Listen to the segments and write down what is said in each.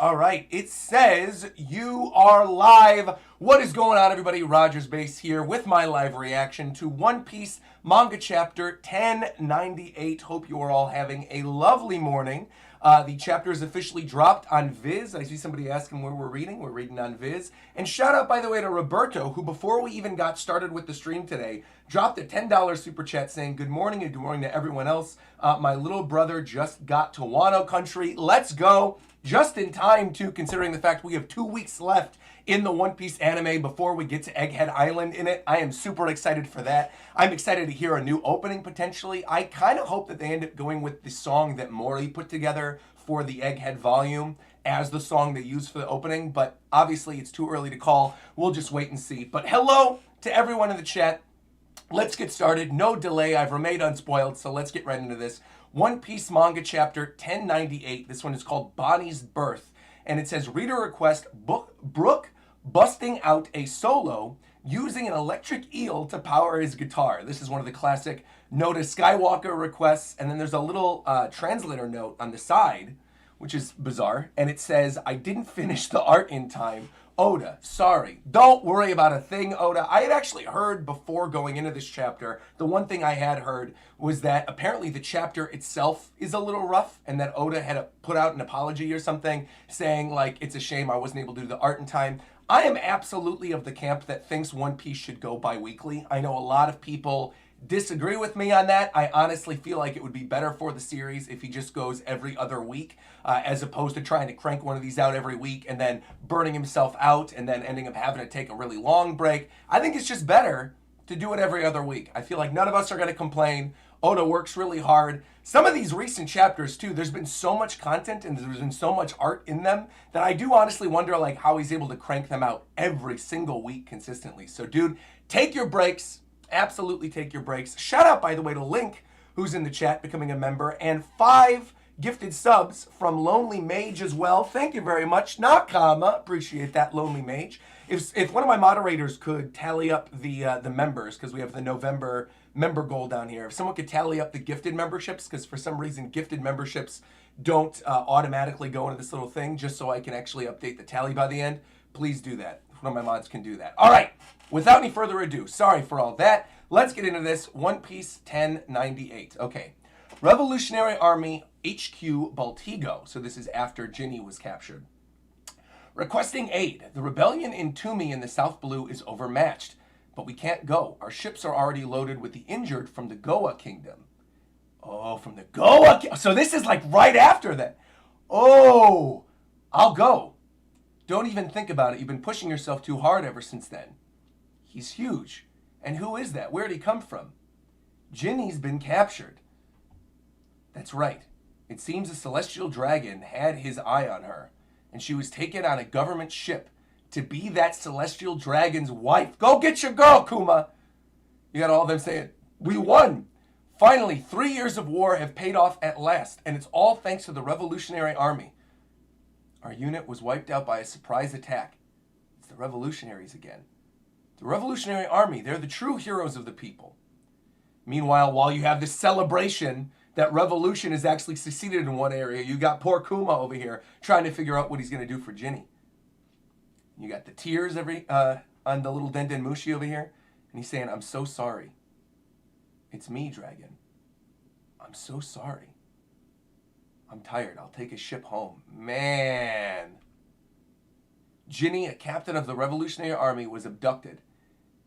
All right, it says you are live. What is going on, everybody? RogersBase here with my live reaction to One Piece manga chapter 1098. Hope you are all having a lovely morning. The chapter is officially dropped on Viz. I see somebody asking where we're reading. We're reading on Viz. And shout out, by the way, to Roberto, who before we even got started with the stream today, dropped a $10 super chat saying good morning and good morning to everyone else. My little brother just got to Wano country. Let's go. Just in time, too, considering the fact we have 2 weeks left in the One Piece anime before we get to Egghead Island in it. I am super excited for that. I'm excited to hear a new opening, potentially. I kind of hope that they end up going with the song that Mori put together for the Egghead volume as the song they use for the opening, but obviously it's too early to call. We'll just wait and see. But hello to everyone in the chat. Let's get started. No delay. I've remained unspoiled, so let's get right into this. One Piece manga chapter 1098. This one is called Bonnie's Birth. And it says, reader request, Brook busting out a solo using an electric eel to power his guitar. This is one of the classic Noda Skywalker requests. And then there's a little translator note on the side, which is bizarre. And it says, I didn't finish the art in time. Oda, sorry. Don't worry about a thing, Oda. I had actually heard before going into this chapter, the one thing I had heard was that apparently the chapter itself is a little rough and that Oda had put out an apology or something saying, like, it's a shame I wasn't able to do the art in time. I am absolutely of the camp that thinks One Piece should go bi-weekly. I know a lot of people disagree with me on that. I honestly feel like it would be better for the series if he just goes every other week, as opposed to trying to crank one of these out every week and then burning himself out and then ending up having to take a really long break. I think it's just better to do it every other week. I feel like none of us are going to complain. Oda works really hard. Some of these recent chapters too, there's been so much content and there's been so much art in them that I do honestly wonder like how he's able to crank them out every single week consistently. So dude, take your breaks. Absolutely take your breaks. Shout out, by the way, to Link, who's in the chat, becoming a member, and 5 gifted subs from Lonely Mage as well. Thank you very much. Nakama, appreciate that, Lonely Mage. If one of my moderators could tally up the members, because we have the November member goal down here, if someone could tally up the gifted memberships, because for some reason gifted memberships don't automatically go into this little thing, just so I can actually update the tally by the end, please do that. If one of my mods can do that. All right. Without any further ado, sorry for all that. Let's get into this. One Piece 1098. Okay. Revolutionary Army HQ Baltigo. So this is after Ginny was captured. Requesting aid. The rebellion in Toomey in the South Blue is overmatched, but we can't go. Our ships are already loaded with the injured from the Goa Kingdom. Oh, from the Goa. So this is like right after that. Oh, I'll go. Don't even think about it. You've been pushing yourself too hard ever since then. He's huge. And who is that? Where'd he come from? Ginny's been captured. That's right. It seems a celestial dragon had his eye on her, and she was taken on a government ship to be that celestial dragon's wife. Go get your girl, Kuma! You got all of them saying, we won! Finally, 3 years of war have paid off at last, and it's all thanks to the Revolutionary Army. Our unit was wiped out by a surprise attack. It's the revolutionaries again. The Revolutionary Army, they're the true heroes of the people. Meanwhile, while you have this celebration that revolution has actually succeeded in one area, you got poor Kuma over here trying to figure out what he's going to do for Ginny. You got the tears on the little Denden Mushi over here, and he's saying, I'm so sorry. It's me, Dragon. I'm so sorry. I'm tired. I'll take a ship home. Man. Ginny, a captain of the Revolutionary Army, was abducted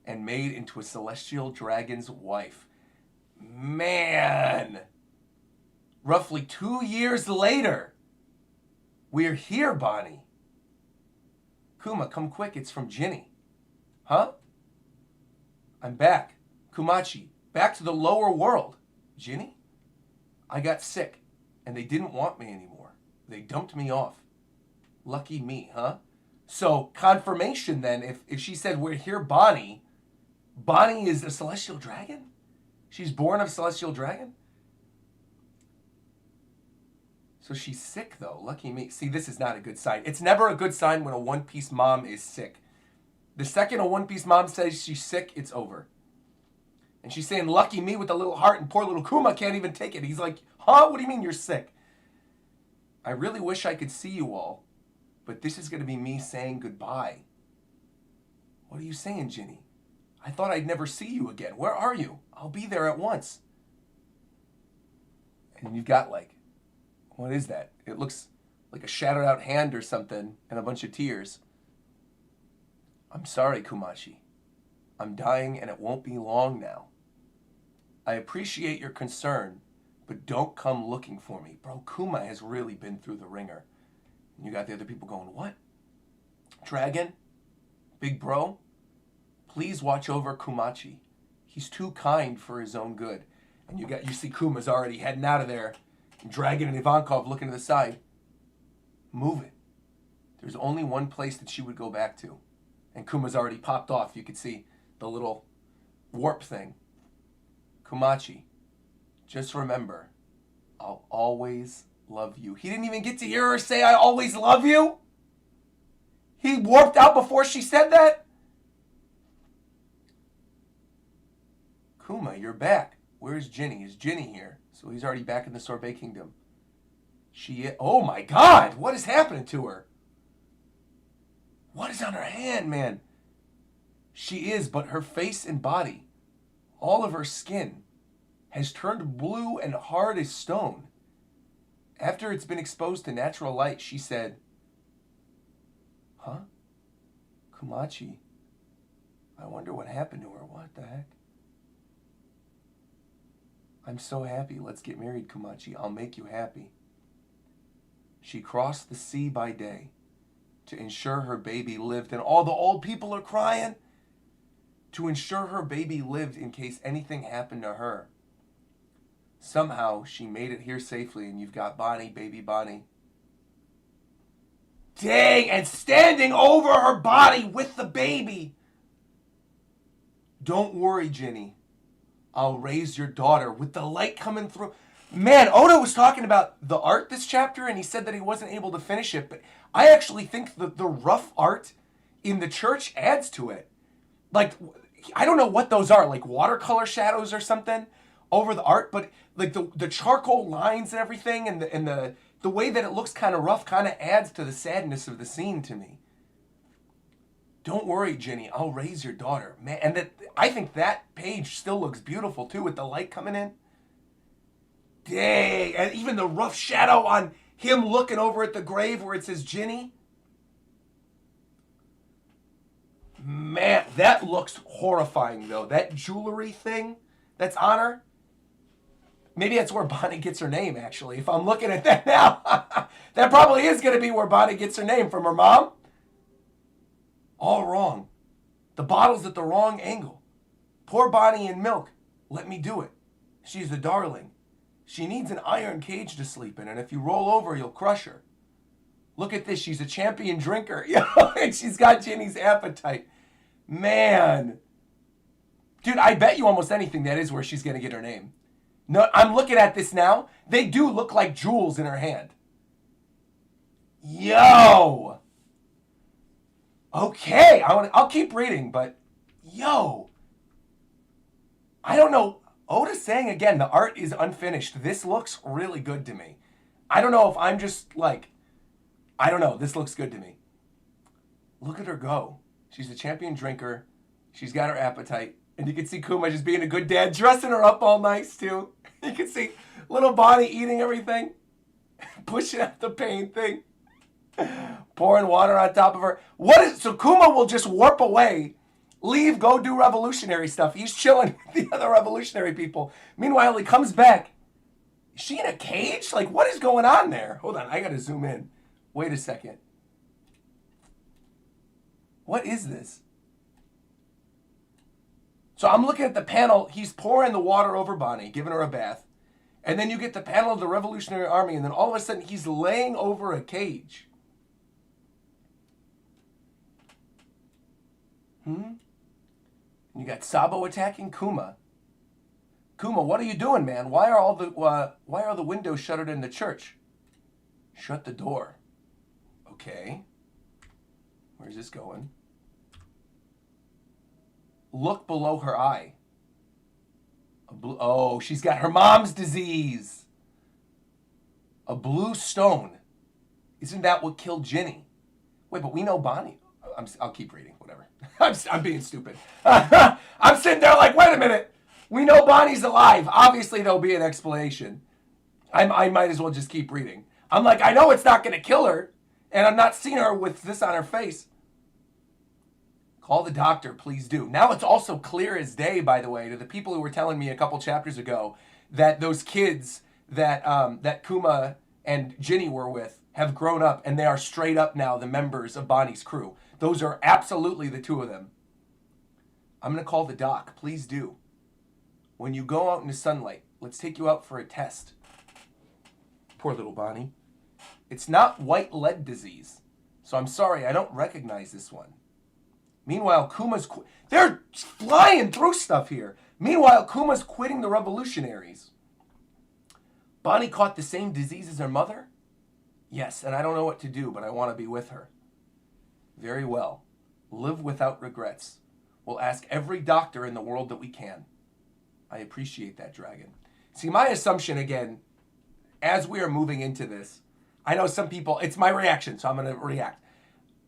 and made into a celestial dragon's wife. Man! Roughly 2 years later, we're here, Bonnie. Kuma, come quick, it's from Ginny. Huh? I'm back. Kumachi, back to the lower world. Ginny? I got sick, and they didn't want me anymore. They dumped me off. Lucky me, huh? So, confirmation then, if she said, we're here, Bonnie is a celestial dragon? She's born of celestial dragon? So she's sick, though. Lucky me. See, this is not a good sign. It's never a good sign when a One Piece mom is sick. The second a One Piece mom says she's sick, it's over. And she's saying, lucky me with a little heart, and poor little Kuma can't even take it. He's like, huh? What do you mean you're sick? I really wish I could see you all. but this is going to be me saying goodbye. What are you saying, Ginny? I thought I'd never see you again. Where are you? I'll be there at once. And you've got like, what is that? It looks like a shattered out hand or something and a bunch of tears. I'm sorry, Kumachi. I'm dying and it won't be long now. I appreciate your concern, but don't come looking for me. Bro, Kuma has really been through the ringer. And you got the other people going, what? Dragon? Big bro? Please watch over Kumachi. He's too kind for his own good. And you see Kuma's already heading out of there. And Dragon and Ivankov looking to the side. Move it. There's only one place that she would go back to. And Kuma's already popped off. You could see the little warp thing. Kumachi, just remember, I'll always love you. He didn't even get to hear her say, I always love you? He warped out before she said that? Kuma, you're back. Where's Ginny? Is Ginny here? So he's already back in the Sorbet Kingdom. Oh my God, what is happening to her? What is on her hand, man? She is, but her face and body, all of her skin, has turned blue and hard as stone. After it's been exposed to natural light, she said, huh? Kumachi, I wonder what happened to her. What the heck? I'm so happy. Let's get married, Kumachi. I'll make you happy. She crossed the sea by day to ensure her baby lived, and all the old people are crying. To ensure her baby lived in case anything happened to her. Somehow she made it here safely, and you've got Bonnie, baby Bonnie. Dang, and standing over her body with the baby. Don't worry, Ginny. I'll raise your daughter with the light coming through. Man, Oda was talking about the art this chapter, and he said that he wasn't able to finish it, but I actually think the rough art in the church adds to it. Like, I don't know what those are, like watercolor shadows or something over the art, but like the charcoal lines and everything, and the way that it looks kind of rough kind of adds to the sadness of the scene to me. Don't worry, Ginny, I'll raise your daughter. Man, and I think that page still looks beautiful too with the light coming in. Dang, and even the rough shadow on him looking over at the grave where it says Ginny. Man, that looks horrifying though. That jewelry thing that's on her. Maybe that's where Bonnie gets her name, actually. If I'm looking at that now. That probably is going to be where Bonnie gets her name, from her mom. All wrong. The bottle's at the wrong angle. Pour Bonnie in milk. Let me do it. She's a darling. She needs an iron cage to sleep in, and if you roll over, you'll crush her. Look at this. She's a champion drinker. And she's got Ginny's appetite. Man. Dude, I bet you almost anything that is where she's going to get her name. No, I'm looking at this now. They do look like jewels in her hand. Yo. Okay, I'll keep reading, but yo. I don't know. Oda's saying again, the art is unfinished. This looks really good to me. I don't know if I'm just like, I don't know. This looks good to me. Look at her go. She's a champion drinker. She's got her appetite. And you can see Kuma just being a good dad, dressing her up all nice too. You can see little Bonnie eating everything, pushing out the pain thing, pouring water on top of her. So Kuma will just warp away, leave, go do revolutionary stuff. He's chilling with the other revolutionary people. Meanwhile, he comes back. Is she in a cage? Like, what is going on there? Hold on, I gotta zoom in. Wait a second. What is this? So I'm looking at the panel. He's pouring the water over Bonnie, giving her a bath. And then you get the panel of the Revolutionary Army, and then all of a sudden he's laying over a cage. And you got Sabo attacking Kuma. Kuma, what are you doing, man? Why are the windows shuttered in the church? Shut the door. Okay. Where's this going? Look below her eye. Oh, she's got her mom's disease. A blue stone. Isn't that what killed Ginny? Wait, but we know Bonnie. I'll keep reading, whatever. I'm being stupid. I'm sitting there like, wait a minute. We know Bonnie's alive. Obviously, there'll be an explanation. I might as well just keep reading. I'm like, I know it's not going to kill her, and I'm not seeing her with this on her face. Call the doctor, please do. Now it's also clear as day, by the way, to the people who were telling me a couple chapters ago that those kids that that Kuma and Ginny were with have grown up, and they are straight up now the members of Bonnie's crew. Those are absolutely the two of them. I'm going to call the doc. Please do. When you go out in the sunlight, let's take you out for a test. Poor little Bonnie. It's not white lead disease, so I'm sorry, I don't recognize this one. Meanwhile, they're flying through stuff here. Meanwhile, Kuma's quitting the revolutionaries. Bonnie caught the same disease as her mother? Yes, and I don't know what to do, but I want to be with her. Very well. Live without regrets. We'll ask every doctor in the world that we can. I appreciate that, Dragon. See, my assumption, again, as we are moving into this, I know some people, it's my reaction, so I'm going to react.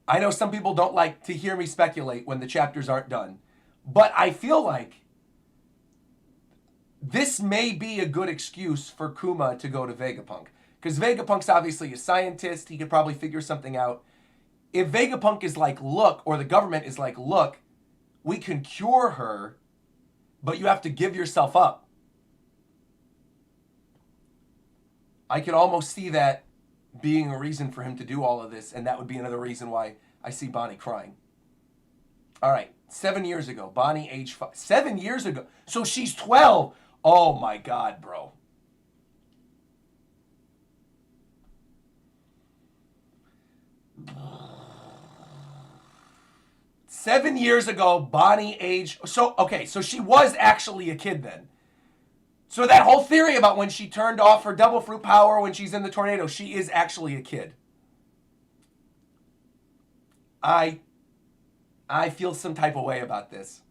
I know some people don't like to hear me speculate when the chapters aren't done, but I feel like this may be a good excuse for Kuma to go to Vegapunk. Because Vegapunk's obviously a scientist. He could probably figure something out. If Vegapunk is like, look, or the government is like, look, we can cure her, but you have to give yourself up. I could almost see that being a reason for him to do all of this, and that would be another reason why I see Bonnie crying. All right, 7 years ago, Bonnie age 5. 7 years ago. So she's 12. Oh my God, bro. Seven years ago, Bonnie age. So, okay, so she was actually a kid then. So that whole theory about when she turned off her double fruit power when she's in the tornado, she is actually a kid. I feel some type of way about this.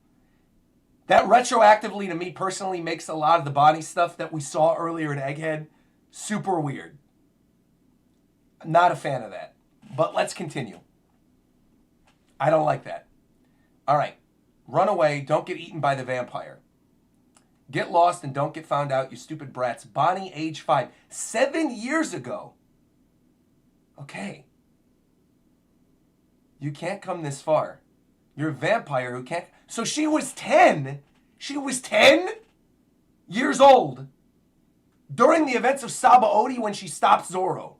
That retroactively to me personally makes a lot of the Bonnie stuff that we saw earlier in Egghead super weird. I'm not a fan of that. But let's continue. I don't like that. All right. Run away. Don't get eaten by the vampire. Get lost and don't get found out, you stupid brats. Bonnie, age 5. 7 years ago. Okay. You can't come this far. You're a vampire who can't... So she was 10. She was 10 years old during the events of Sabaody when she stopped Zoro.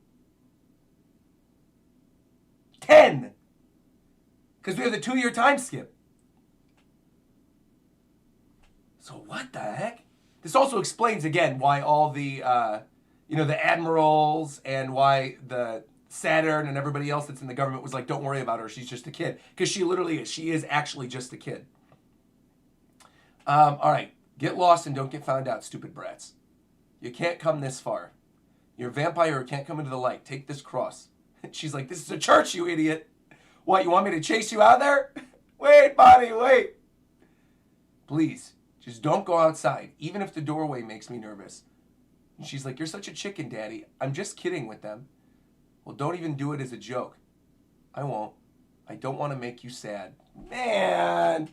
10. Because we have the 2-year time skip. So what the heck? This also explains, again, why all the, the admirals and why the Saturn and everybody else that's in the government was like, don't worry about her, she's just a kid. Because she literally is. She is actually just a kid. All right. Get lost and don't get found out, stupid brats. You can't come this far. You're a vampire who can't come into the light. Take this cross. She's like, this is a church, you idiot. What, you want me to chase you out there? Wait, Bonnie, wait. Please, just don't go outside, even if the doorway makes me nervous. And she's like, you're such a chicken, Daddy. I'm just kidding with them. Well, don't even do it as a joke. I won't. I don't want to make you sad. Man,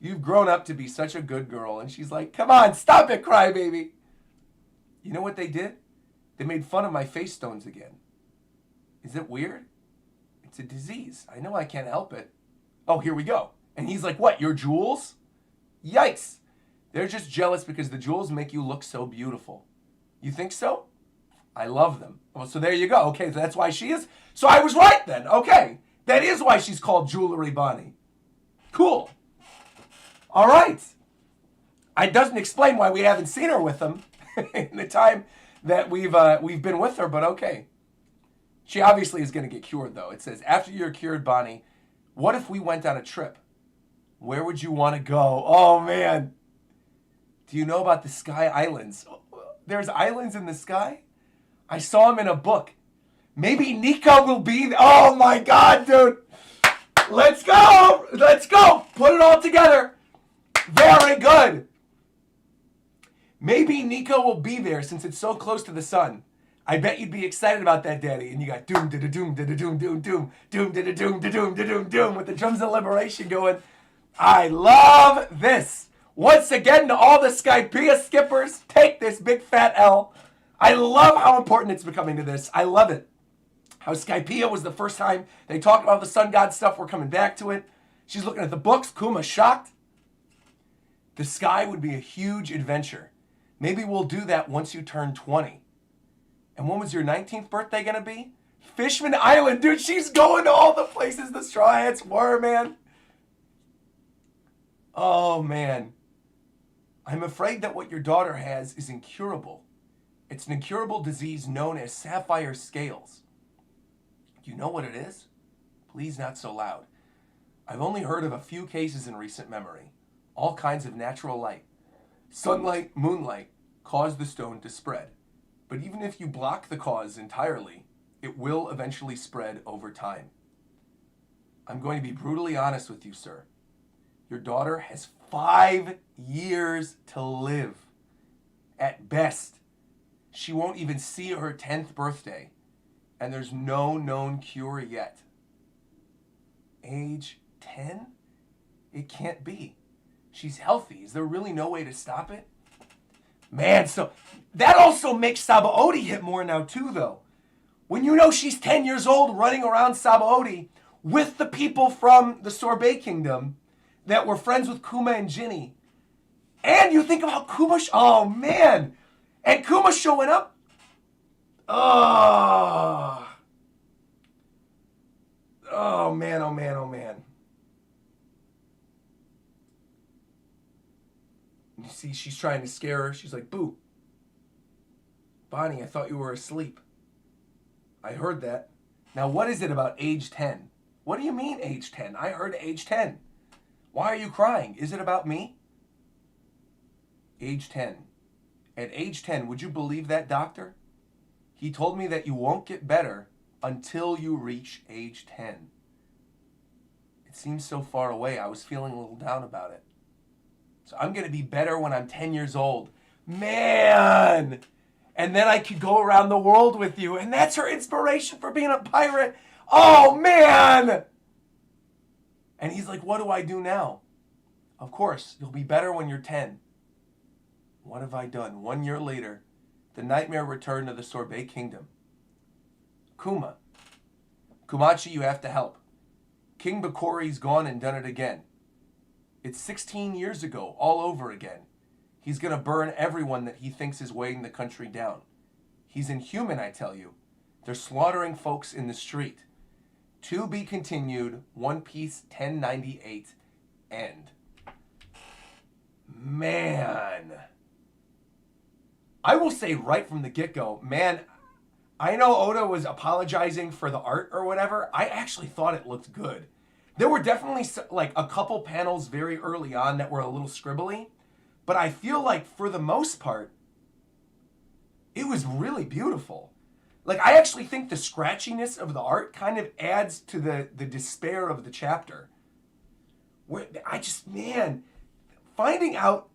you've grown up to be such a good girl. And she's like, come on, stop it, crybaby. You know what they did? They made fun of my face stones again. Is it weird? It's a disease. I know I can't help it. Oh, here we go. And he's like, what, your jewels? Yikes. They're just jealous because the jewels make you look so beautiful. You think so? I love them. Well, so there you go. Okay, so that's why she is. So I was right then. Okay. That is why she's called Jewelry Bonnie. Cool. All right. It doesn't explain why we haven't seen her with them in the time that we've been with her, but okay. She obviously is going to get cured, though. It says, after you're cured, Bonnie, what if we went on a trip? Where would you want to go? Oh, man. Do you know about the Sky Islands? There's islands in the sky? I saw them in a book. Maybe Nico will be there. Oh, my God, dude. Let's go. Let's go. Put it all together. Very good. Maybe Nico will be there since it's so close to the sun. I bet you'd be excited about that, Daddy. And you got doom, da da doom, da da doom, doom, doom, doom, da da doom, da doom, da doom, doom, with the drums of liberation going. I love this. Once again, to all the Skypea skippers, take this big fat L. I love how important it's becoming to this. I love it. How Skypea was the first time they talked about the sun god stuff. We're coming back to it. She's looking at the books. Kuma shocked. The sky would be a huge adventure. Maybe we'll do that once you turn 20. And when was your 19th birthday going to be? Fishman Island. Dude, she's going to all the places the Straw Hats were, man. Oh, man. I'm afraid that what your daughter has is incurable. It's an incurable disease known as sapphire scales. Do you know what it is? Please not so loud. I've only heard of a few cases in recent memory. All kinds of natural light. Sunlight, moonlight, cause the stone to spread. But even if you block the cause entirely, it will eventually spread over time. I'm going to be brutally honest with you, sir. Your daughter has 5 years to live. At best, she won't even see her 10th birthday, and there's no known cure yet. Age 10? It can't be. She's healthy. Is there really no way to stop it? Man, so that also makes Sabaody hit more now too, though. When you know she's 10 years old running around Sabaody with the people from the Sorbet Kingdom that were friends with Kuma and Ginny. And you think about Kuma, oh man, and Kuma showing up. Oh man, oh man, oh man. You see, she's trying to scare her. She's like, Boo. Bonnie, I thought you were asleep. I heard that. Now, what is it about age 10? What do you mean age 10? I heard age 10. Why are you crying? Is it about me? Age 10. At age 10, would you believe that, doctor? He told me that you won't get better until you reach age 10. It seems so far away. I was feeling a little down about it. So I'm going to be better when I'm 10 years old. Man! And then I could go around the world with you. And that's her inspiration for being a pirate. Oh, man! And he's like, what do I do now? Of course, you'll be better when you're 10. What have I done? 1 year later, the nightmare returned to the Sorbet Kingdom. Kuma. Kumachi, you have to help. King Bakori's gone and done it again. It's 16 years ago, all over again. He's going to burn everyone that he thinks is weighing the country down. He's inhuman, I tell you. They're slaughtering folks in the street. To be continued, One Piece 1098, end. Man. I will say right from the get-go, man, I know Oda was apologizing for the art or whatever. I actually thought it looked good. There were definitely like a couple panels very early on that were a little scribbly, but I feel like for the most part, it was really beautiful. Like, I actually think the scratchiness of the art kind of adds to the despair of the chapter. Where man, finding out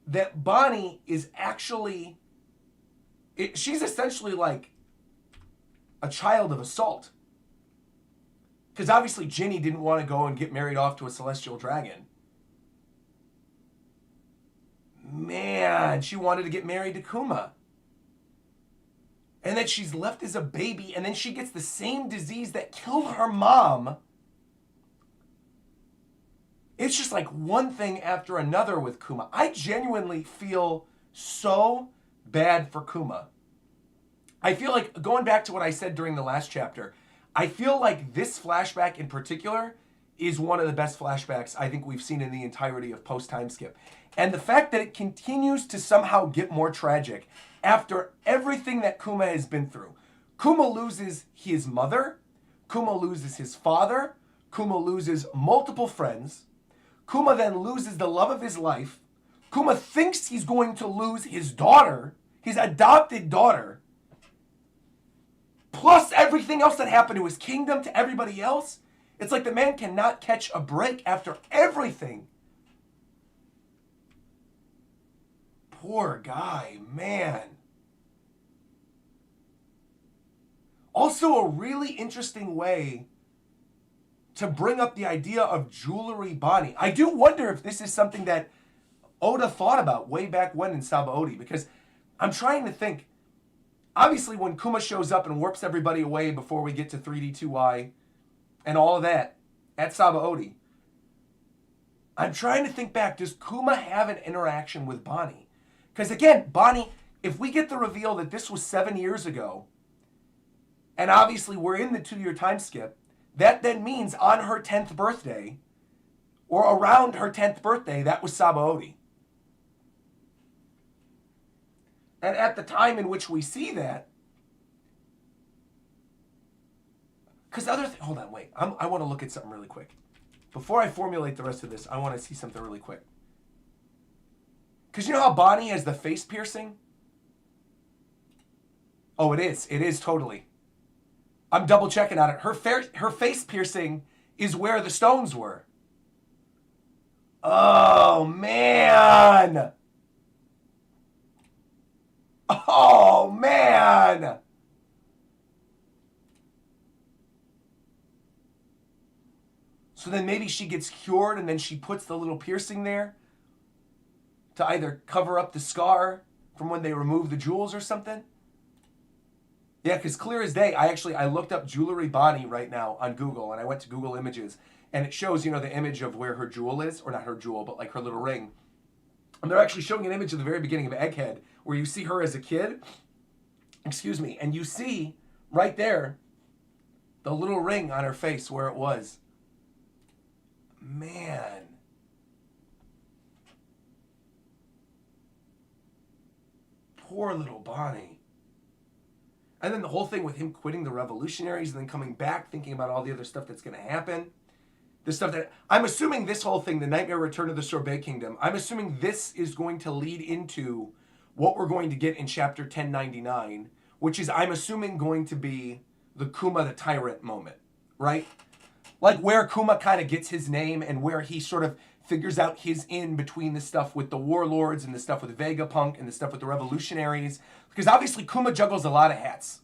that Bonnie is actually, she's essentially like a child of assault. Because obviously Ginny didn't want to go and get married off to a celestial dragon. Man, she wanted to get married to Kuma. And then she's left as a baby, and then she gets the same disease that killed her mom. It's just like one thing after another with Kuma. I genuinely feel so bad for Kuma. I feel like, going back to what I said during the last chapter, I feel like this flashback in particular is one of the best flashbacks I think we've seen in the entirety of post-time skip. And the fact that it continues to somehow get more tragic after everything that Kuma has been through. Kuma loses his mother. Kuma loses his father. Kuma loses multiple friends. Kuma then loses the love of his life. Kuma thinks he's going to lose his daughter, his adopted daughter. Plus everything else that happened to his kingdom, to everybody else. It's like the man cannot catch a break after everything. Poor guy, man. Also a really interesting way to bring up the idea of jewelry Bonnie. I do wonder if this is something that Oda thought about way back when in Sabaody, because I'm trying to think. Obviously, when Kuma shows up and warps everybody away before we get to 3D2Y and all of that at Sabaody, I'm trying to think back. Does Kuma have an interaction with Bonnie? Because again, Bonnie, if we get the reveal that this was 7 years ago, and obviously we're in the 2-year time skip, that then means on her 10th birthday, or around her 10th birthday, that was Sabaody. And at the time in which we see that, because hold on, wait. I want to look at something really quick. Before I formulate the rest of this, I want to see something really quick. Because you know how Bonnie has the face piercing? Oh, it is. It is totally. I'm double checking on it. Her face piercing is where the stones were. Oh, man. Oh, man. So then maybe she gets cured and then she puts the little piercing there to either cover up the scar from when they remove the jewels or something. Yeah, because clear as day, I looked up jewelry Bonnie right now on Google, and I went to Google Images, and it shows, you know, the image of where her jewel is, or not her jewel, but like her little ring. And they're actually showing an image at the very beginning of Egghead, where you see her as a kid, and you see right there the little ring on her face where it was. Man. Poor little Bonnie. And then the whole thing with him quitting the revolutionaries and then coming back, thinking about all the other stuff that's going to happen. The stuff that, I'm assuming this whole thing, the Nightmare Return of the Sorbet Kingdom, I'm assuming this is going to lead into what we're going to get in chapter 1099, which is, I'm assuming, going to be the Kuma the Tyrant moment, right? Like where Kuma kind of gets his name and where he sort of figures out his in between the stuff with the warlords and the stuff with Vegapunk and the stuff with the revolutionaries. Because obviously Kuma juggles a lot of hats.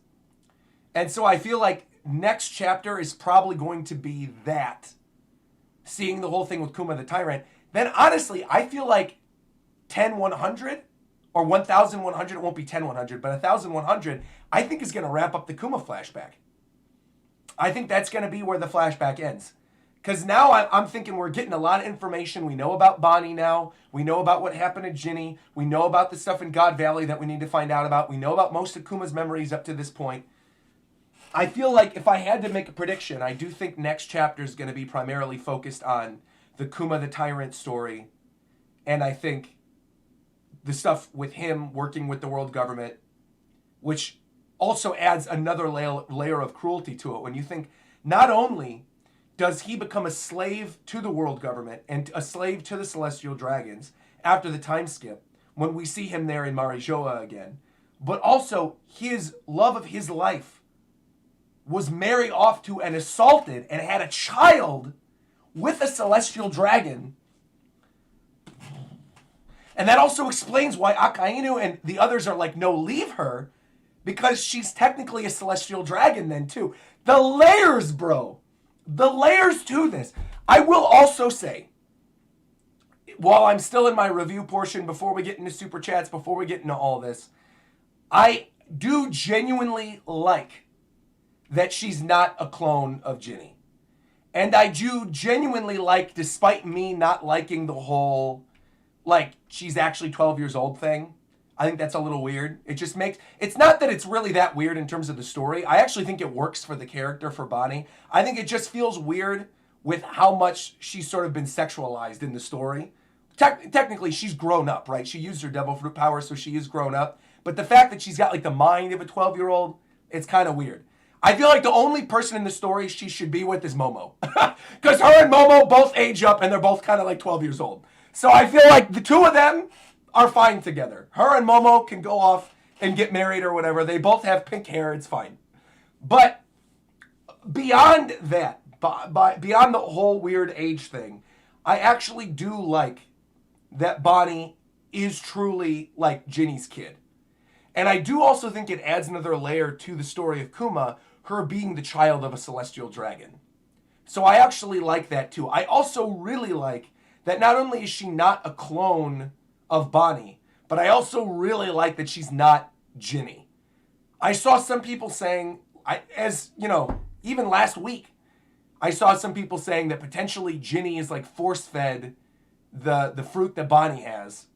And so I feel like next chapter is probably going to be that. Seeing the whole thing with Kuma the Tyrant. Then honestly, I feel like 10100 or 1100, it won't be 10100, but 1100, I think is going to wrap up the Kuma flashback. I think that's going to be where the flashback ends. Because now I'm thinking we're getting a lot of information. We know about Bonnie now. We know about what happened to Ginny. We know about the stuff in God Valley that we need to find out about. We know about most of Kuma's memories up to this point. I feel like if I had to make a prediction, I do think next chapter is going to be primarily focused on the Kuma the Tyrant story. And I think the stuff with him working with the world government, which also adds another layer of cruelty to it. When you think not only does he become a slave to the world government and a slave to the celestial dragons after the time skip, when we see him there in Marijoa again, but also his love of his life was married off to and assaulted and had a child with a celestial dragon. And that also explains why Akainu and the others are like, no, leave her, because she's technically a celestial dragon then too. The layers, bro. The layers to this. I will also say, while I'm still in my review portion, before we get into super chats, before we get into all this, I do genuinely like that she's not a clone of Ginny. And I do genuinely like, despite me not liking the whole, like, she's actually 12 years old thing. I think that's a little weird. It just makes, it's not that it's really that weird in terms of the story. I actually think it works for the character, for Bonnie. I think it just feels weird with how much she's sort of been sexualized in the story. Technically, she's grown up, right? She used her devil fruit power, so she is grown up. But the fact that she's got like the mind of a 12-year-old, it's kind of weird. I feel like the only person in the story she should be with is Momo. Because her and Momo both age up and they're both kind of like 12 years old. So I feel like the two of them are fine together. Her and Momo can go off and get married or whatever. They both have pink hair. It's fine. But beyond that, beyond the whole weird age thing, I actually do like that Bonnie is truly like Ginny's kid. And I do also think it adds another layer to the story of Kuma, her being the child of a celestial dragon. So I actually like that too. I also really like that not only is she not a clone of Bonnie, but I also really like that she's not Ginny. I saw some people saying, even last week, I saw some people saying that potentially Ginny is like force-fed the fruit that Bonnie has,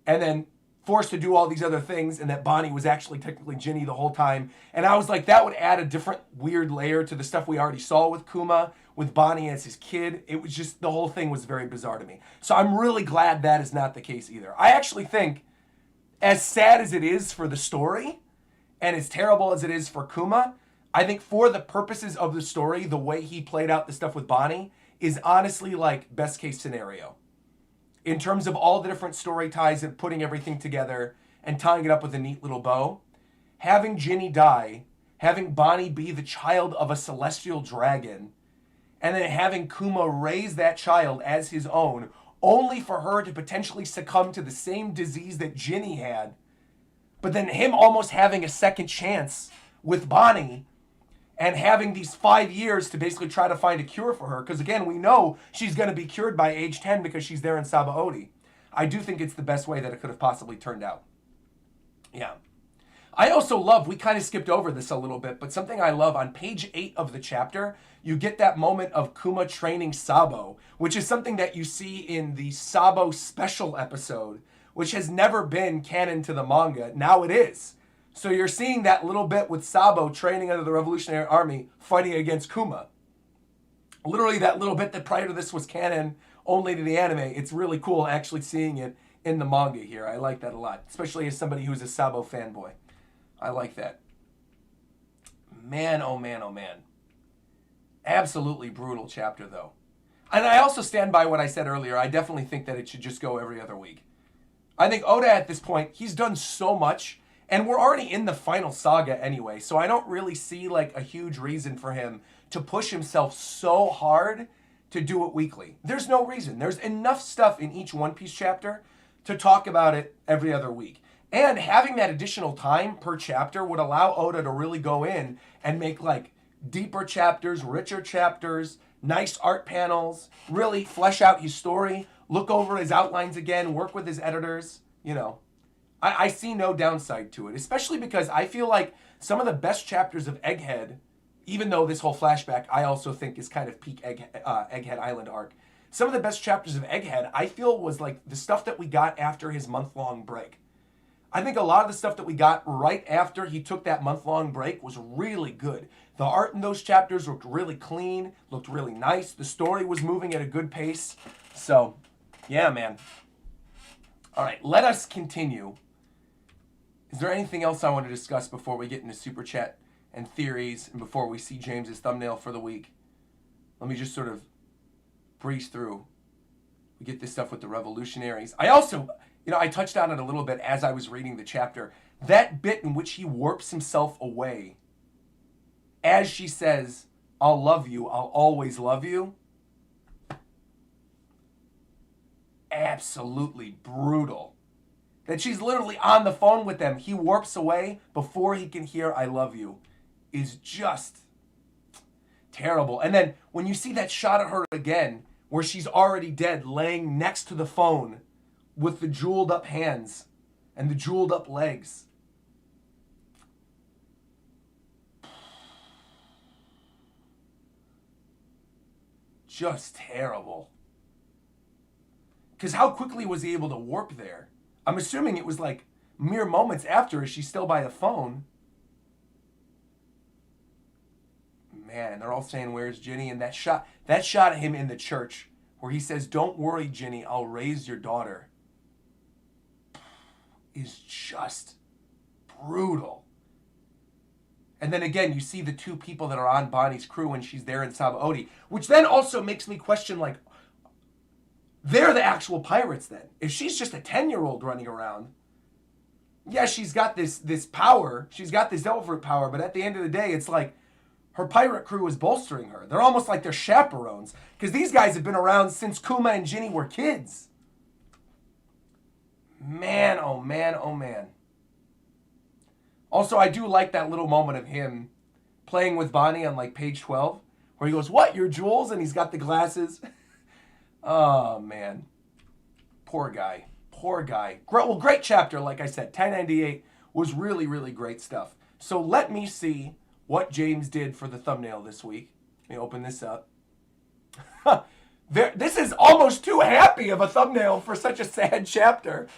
and then forced to do all these other things, and that Bonnie was actually technically Ginny the whole time. And I was like, that would add a different weird layer to the stuff we already saw with Kuma, with Bonnie as his kid. It was just, the whole thing was very bizarre to me. So I'm really glad that is not the case either. I actually think, as sad as it is for the story, and as terrible as it is for Kuma, I think for the purposes of the story, the way he played out the stuff with Bonnie is honestly like best case scenario. In terms of all the different story ties and putting everything together and tying it up with a neat little bow, having Ginny die, having Bonnie be the child of a celestial dragon, and then having Kuma raise that child as his own, only for her to potentially succumb to the same disease that Ginny had, but then him almost having a second chance with Bonnie, and having these 5 years to basically try to find a cure for her. Because again, we know she's going to be cured by age 10 because she's there in Sabaody. I do think it's the best way that it could have possibly turned out. Yeah. I also love, we kind of skipped over this a little bit, but something I love, on page 8 of the chapter, you get that moment of Kuma training Sabo, which is something that you see in the Sabo special episode, which has never been canon to the manga. Now it is. So you're seeing that little bit with Sabo training under the Revolutionary Army, fighting against Kuma. Literally that little bit that prior to this was canon only to the anime. It's really cool actually seeing it in the manga here. I like that a lot, especially as somebody who's a Sabo fanboy. I like that. Man, oh man, oh man. Absolutely brutal chapter though. And I also stand by what I said earlier. I definitely think that it should just go every other week. I think Oda at this point, he's done so much. And we're already in the final saga anyway, so I don't really see like a huge reason for him to push himself so hard to do it weekly. There's no reason. There's enough stuff in each One Piece chapter to talk about it every other week. And having that additional time per chapter would allow Oda to really go in and make like deeper chapters, richer chapters, nice art panels, really flesh out his story, look over his outlines again, work with his editors, you know. I see no downside to it, especially because I feel like some of the best chapters of Egghead, even though this whole flashback I also think is kind of peak Egghead Island arc, some of the best chapters of Egghead I feel was like the stuff that we got after his month-long break. I think a lot of the stuff that we got right after he took that month-long break was really good. The art in those chapters looked really clean, looked really nice. The story was moving at a good pace. So, yeah, man. All right, let us continue. Is there anything else I want to discuss before we get into Super Chat and theories and before we see James's thumbnail for the week? Let me just sort of breeze through. We get this stuff with the revolutionaries. I also, I touched on it a little bit as I was reading the chapter. That bit in which he warps himself away as she says, "I'll love you, I'll always love you." Absolutely brutal. That she's literally on the phone with them. He warps away before he can hear "I love you" is just terrible. And then when you see that shot of her again, where she's already dead, laying next to the phone with the jeweled up hands and the jeweled up legs. Just terrible. Because how quickly was he able to warp there? I'm assuming it was like mere moments after, as she's still by the phone. Man, they're all saying, "Where's Ginny?" And that shot of him in the church where he says, "Don't worry, Ginny, I'll raise your daughter," is just brutal. And then again, you see the two people that are on Bonnie's crew when she's there in Sabaody, which then also makes me question, like, they're the actual pirates then. If she's just a 10-year-old running around, yeah, she's got this power. She's got this devil fruit power, but at the end of the day, it's like her pirate crew is bolstering her. They're almost like they're chaperones, because these guys have been around since Kuma and Ginny were kids. Man, oh man, oh man. Also, I do like that little moment of him playing with Bonnie on like page 12, where he goes, "What, you're Jules?" and he's got the glasses. Oh, man. Poor guy. Poor guy. Well, great chapter, like I said. 1098 was really, really great stuff. So let me see what James did for the thumbnail this week. Let me open this up. This is almost too happy of a thumbnail for such a sad chapter.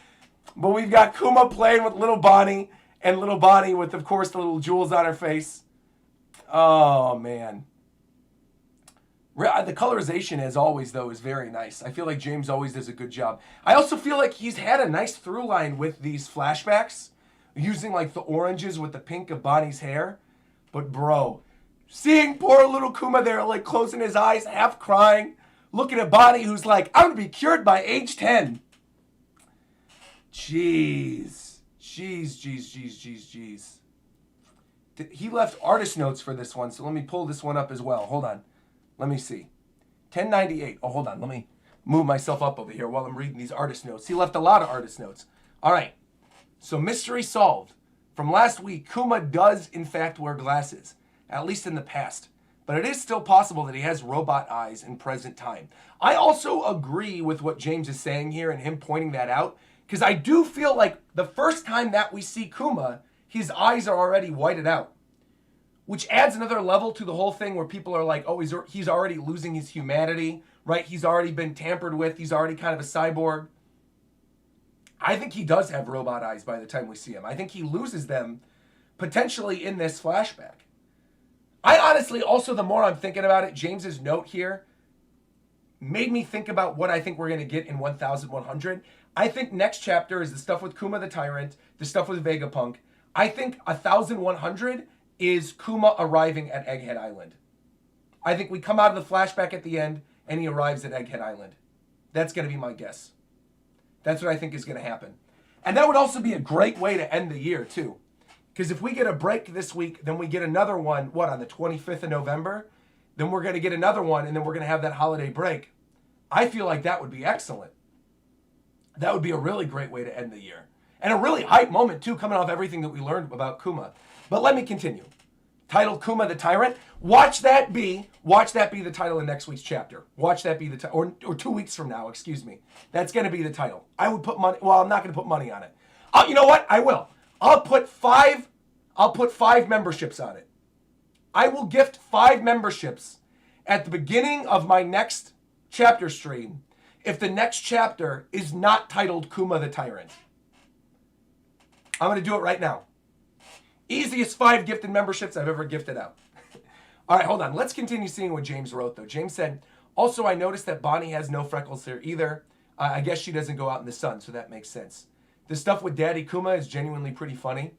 But we've got Kuma playing with little Bonnie, and little Bonnie with, of course, the little jewels on her face. Oh, man. The colorization, as always, though, is very nice. I feel like James always does a good job. I also feel like he's had a nice through line with these flashbacks, using like the oranges with the pink of Bonnie's hair. But bro, seeing poor little Kuma there, like closing his eyes, half crying, looking at Bonnie, who's like, "I'm gonna be cured by age 10. Jeez. He left artist notes for this one, so let me pull this one up as well. Hold on. Let me see. 1098. Oh, hold on. Let me move myself up over here while I'm reading these artist notes. He left a lot of artist notes. All right. So mystery solved. From last week, Kuma does, in fact, wear glasses, at least in the past. But it is still possible that he has robot eyes in present time. I also agree with what James is saying here and him pointing that out, because I do feel like the first time that we see Kuma, his eyes are already whited out, which adds another level to the whole thing where people are like, oh, he's already losing his humanity, right? He's already been tampered with. He's already kind of a cyborg. I think he does have robot eyes by the time we see him. I think he loses them potentially in this flashback. I honestly, also, the more I'm thinking about it, James's note here made me think about what I think we're going to get in 1100. I think next chapter is the stuff with Kuma the Tyrant, the stuff with Vegapunk. I think 1100 is Kuma arriving at Egghead Island. I think we come out of the flashback at the end and he arrives at Egghead Island. That's going to be my guess. That's what I think is going to happen. And that would also be a great way to end the year, too. Because if we get a break this week, then we get another one, on the 25th of November? Then we're going to get another one, and then we're going to have that holiday break. I feel like that would be excellent. That would be a really great way to end the year. And a really hype moment, too, coming off everything that we learned about Kuma. But let me continue. Titled Kuma the Tyrant. Watch that be the title of next week's chapter. Watch that be the title, or 2 weeks from now, excuse me. That's going to be the title. I would put money, well, I'm not going to put money on it. You know what? I will. I'll put five memberships on it. I will gift 5 memberships at the beginning of my next chapter stream if the next chapter is not titled Kuma the Tyrant. I'm going to do it right now. Easiest 5 gifted memberships I've ever gifted out. All right, hold on. Let's continue seeing what James wrote, though. James said, also, I noticed that Bonnie has no freckles there either. I guess she doesn't go out in the sun, so that makes sense. The stuff with Daddy Kuma is genuinely pretty funny.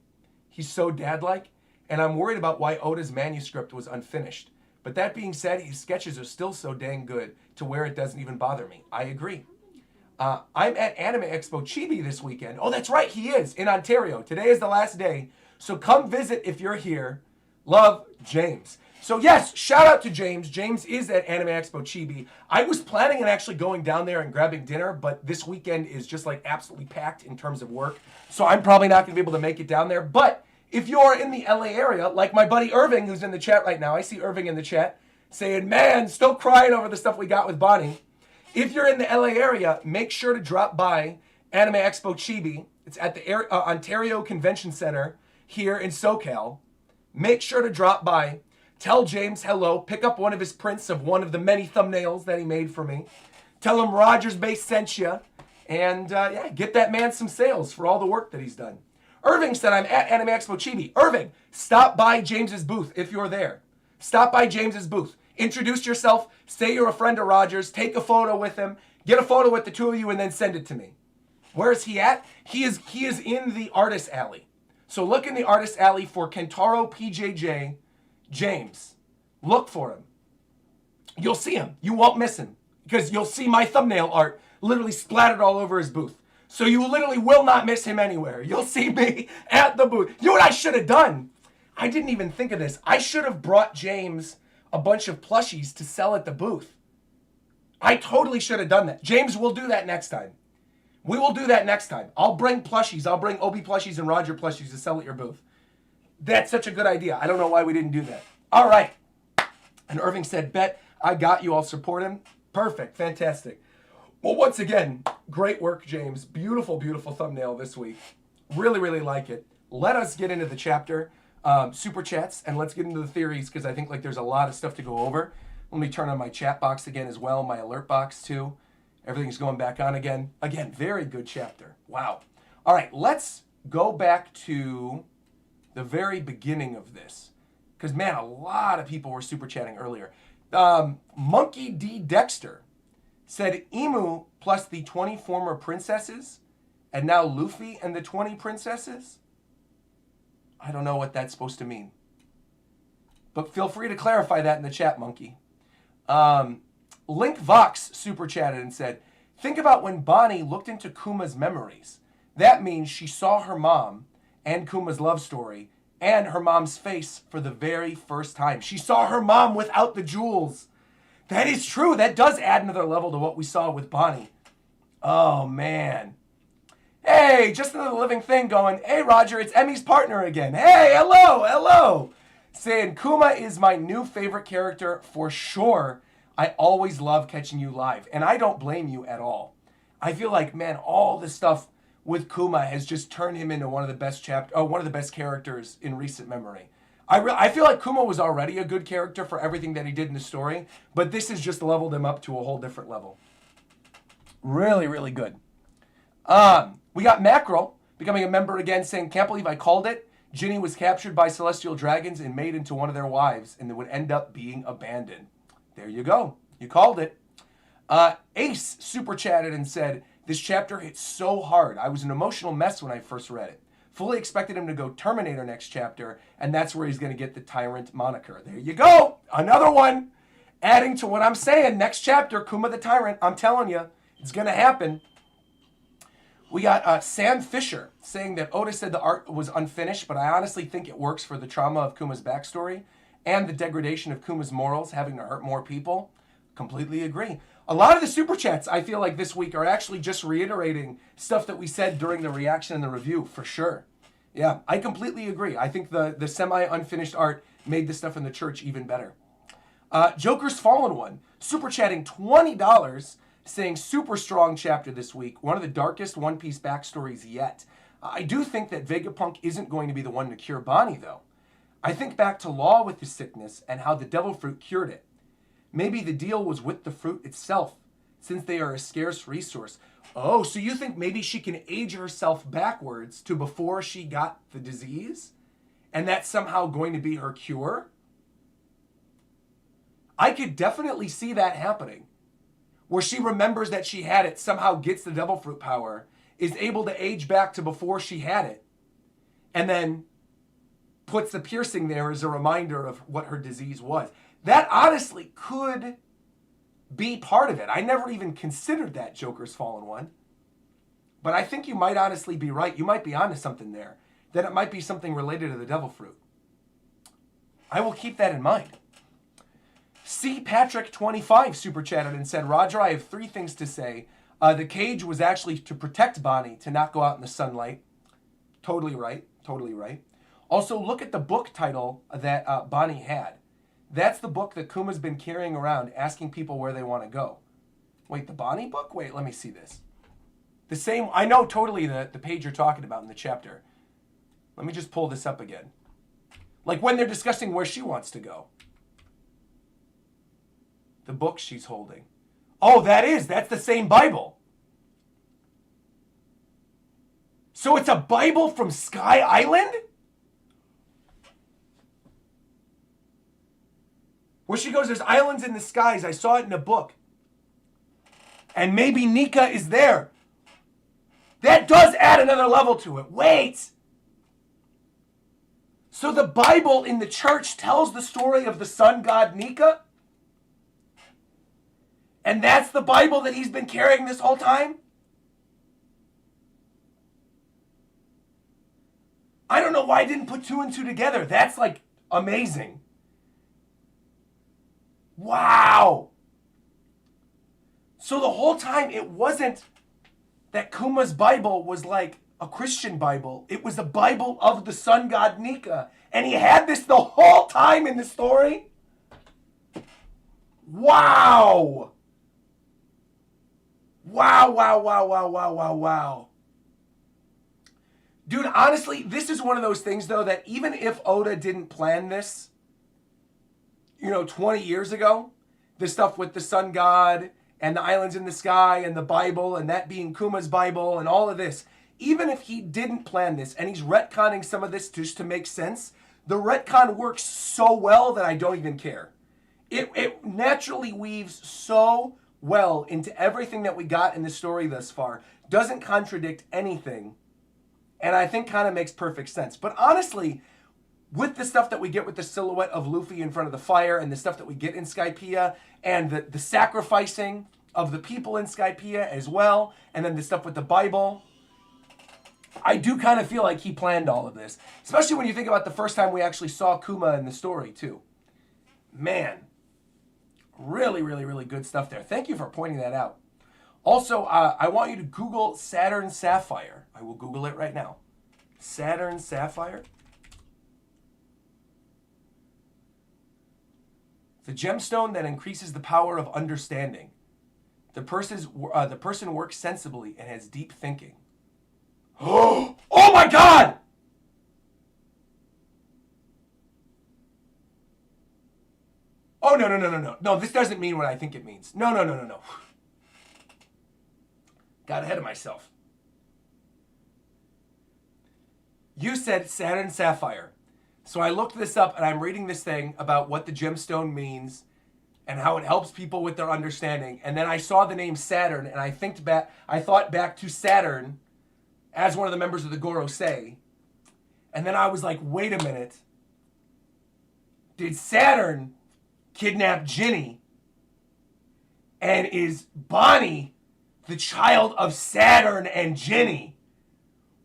He's so dad-like, and I'm worried about why Oda's manuscript was unfinished. But that being said, his sketches are still so dang good to where it doesn't even bother me. I agree. I'm at Anime Expo Chibi this weekend. Oh, that's right, he is, in Ontario. Today is the last day, so come visit if you're here. Love, James. So yes, shout out to James. James is at Anime Expo Chibi. I was planning on actually going down there and grabbing dinner, but this weekend is just like absolutely packed in terms of work. So I'm probably not going to be able to make it down there. But if you're in the LA area, like my buddy Irving, who's in the chat right now, I see Irving in the chat saying, man, still crying over the stuff we got with Bonnie. If you're in the LA area, make sure to drop by Anime Expo Chibi. It's at the Ontario Convention Center here in SoCal. Make sure to drop by. Tell James hello. Pick up one of his prints of one of the many thumbnails that he made for me. Tell him RogersBase sent you. And yeah, get that man some sales for all the work that he's done. Irving said, I'm at Anime Expo Chibi. Irving, stop by James's booth if you're there. Stop by James's booth. Introduce yourself. Say you're a friend of Rogers. Take a photo with him. Get a photo with the two of you and then send it to me. Where is he at? He is in the Artist Alley. So look in the Artist Alley for Kentaro PJJ James. Look for him. You'll see him. You won't miss him because you'll see my thumbnail art literally splattered all over his booth. So you literally will not miss him anywhere. You'll see me at the booth. You know what I should have done? I didn't even think of this. I should have brought James a bunch of plushies to sell at the booth. I totally should have done that. James, we'll do that next time. We will do that next time. I'll bring plushies. I'll bring Obi plushies and Roger plushies to sell at your booth. That's such a good idea. I don't know why we didn't do that. All right. And Irving said, bet I got you. I'll support him. Perfect. Fantastic. Well, once again, great work, James. Beautiful, beautiful thumbnail this week. Really, really like it. Let us get into the chapter, super chats, and let's get into the theories because I think like there's a lot of stuff to go over. Let me turn on my chat box again as well, my alert box too. Everything's going back on again. Again, very good chapter. Wow. All right, let's go back to the very beginning of this. Because, man, a lot of people were super chatting earlier. Monkey D. Dexter said Emu plus the 20 former princesses, and now Luffy and the 20 princesses? I don't know what that's supposed to mean. But feel free to clarify that in the chat, Monkey. Link Vox super chatted and said, think about when Bonnie looked into Kuma's memories. That means she saw her mom and Kuma's love story and her mom's face for the very first time. She saw her mom without the jewels. That is true. That does add another level to what we saw with Bonnie. Oh, man. Hey, just another living thing going, hey, Roger, it's Emmy's partner again. Hey, hello, hello. Saying, Kuma is my new favorite character for sure. I always love catching you live. And I don't blame you at all. I feel like, man, all this stuff with Kuma has just turned him into one of the best characters in recent memory. I feel like Kuma was already a good character for everything that he did in the story, but this has just leveled him up to a whole different level. Really, really good. We got Mackerel becoming a member again, saying, can't believe I called it. Ginny was captured by celestial dragons and made into one of their wives, and would end up being abandoned. There you go. You called it. Ace super chatted and said, this chapter hit so hard. I was an emotional mess when I first read it. Fully expected him to go Terminator next chapter, and that's where he's going to get the Tyrant moniker. There you go. Another one. Adding to what I'm saying. Next chapter, Kuma the Tyrant. I'm telling you, it's going to happen. We got Sam Fisher saying that Oda said the art was unfinished, but I honestly think it works for the trauma of Kuma's backstory and the degradation of Kuma's morals, having to hurt more people. Completely agree. A lot of the super chats I feel like this week are actually just reiterating stuff that we said during the reaction and the review, for sure. Yeah, I completely agree. I think the semi-unfinished art made the stuff in the church even better. Joker's Fallen One, super chatting $20, saying super strong chapter this week. One of the darkest One Piece backstories yet. I do think that Vegapunk isn't going to be the one to cure Bonnie, though. I think back to Law with the sickness and how the devil fruit cured it. Maybe the deal was with the fruit itself, since they are a scarce resource. Oh, so you think maybe she can age herself backwards to before she got the disease? And that's somehow going to be her cure? I could definitely see that happening. Where she remembers that she had it, somehow gets the devil fruit power, is able to age back to before she had it, and then puts the piercing there as a reminder of what her disease was. That honestly could be part of it. I never even considered that, Joker's Fallen One. But I think you might honestly be right. You might be onto something there. That it might be something related to the devil fruit. I will keep that in mind. C. Patrick 25 super chatted and said, Roger, I have 3 things to say. The cage was actually to protect Bonnie, to not go out in the sunlight. Totally right. Totally right. Also, look at the book title that Bonnie had. That's the book that Kuma's been carrying around, asking people where they want to go. Wait, the Bonnie book? Wait, let me see this. The same, I know totally the page you're talking about in the chapter. Let me just pull this up again. Like when they're discussing where she wants to go. The book she's holding. Oh, that's the same Bible. So it's a Bible from Sky Island? Where she goes, there's islands in the skies. I saw it in a book. And maybe Nika is there. That does add another level to it. Wait. So the Bible in the church tells the story of the sun god Nika? And that's the Bible that he's been carrying this whole time? I don't know why I didn't put 2 and 2 together. That's like amazing. Wow. So the whole time it wasn't that Kuma's Bible was like a Christian Bible. It was the Bible of the sun god Nika. And he had this the whole time in the story? Wow! Wow, wow, wow, wow, wow, wow, wow. Dude, honestly, this is one of those things, though, that even if Oda didn't plan this, 20 years ago, the stuff with the sun god and the islands in the sky and the Bible and that being Kuma's Bible and all of this, even if he didn't plan this and he's retconning some of this just to make sense, the retcon works so well that I don't even care. It naturally weaves so well into everything that we got in the story thus far, doesn't contradict anything, and I think kind of makes perfect sense. But honestly, with the stuff that we get with the silhouette of Luffy in front of the fire and the stuff that we get in Skypiea and the sacrificing of the people in Skypiea as well, and then the stuff with the Bible, I do kind of feel like he planned all of this. Especially when you think about the first time we actually saw Kuma in the story, too. Man, really, really, really good stuff there. Thank you for pointing that out. Also, I want you to Google Saturn Sapphire. I will Google it right now. Saturn Sapphire. The gemstone that increases the power of understanding. The person works sensibly and has deep thinking. Oh my God! Oh, no. No, this doesn't mean what I think it means. No. Got ahead of myself. You said Saturn Sapphire. So I looked this up and I'm reading this thing about what the gemstone means and how it helps people with their understanding. And then I saw the name Saturn and I thought back to Saturn as one of the members of the Gorosei. And then I was like, wait a minute. Did Saturn kidnap Ginny? And is Bonnie the child of Saturn and Ginny?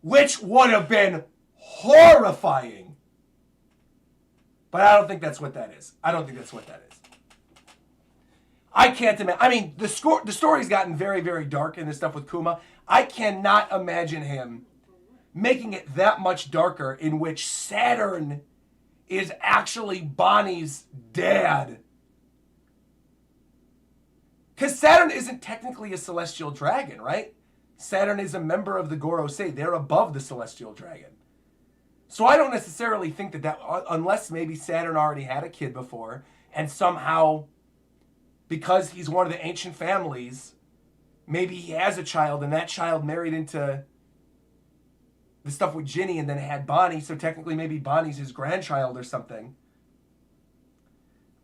Which would have been horrifying. But I don't think that's what that is. I can't imagine. I mean, the story's gotten very, very dark in this stuff with Kuma. I cannot imagine him making it that much darker in which Saturn is actually Bonnie's dad. Because Saturn isn't technically a celestial dragon, right? Saturn is a member of the Gorosei. They're above the celestial dragon. So I don't necessarily think that unless maybe Saturn already had a kid before, and somehow, because he's one of the ancient families, maybe he has a child, and that child married into the stuff with Ginny and then had Bonnie, so technically maybe Bonnie's his grandchild or something.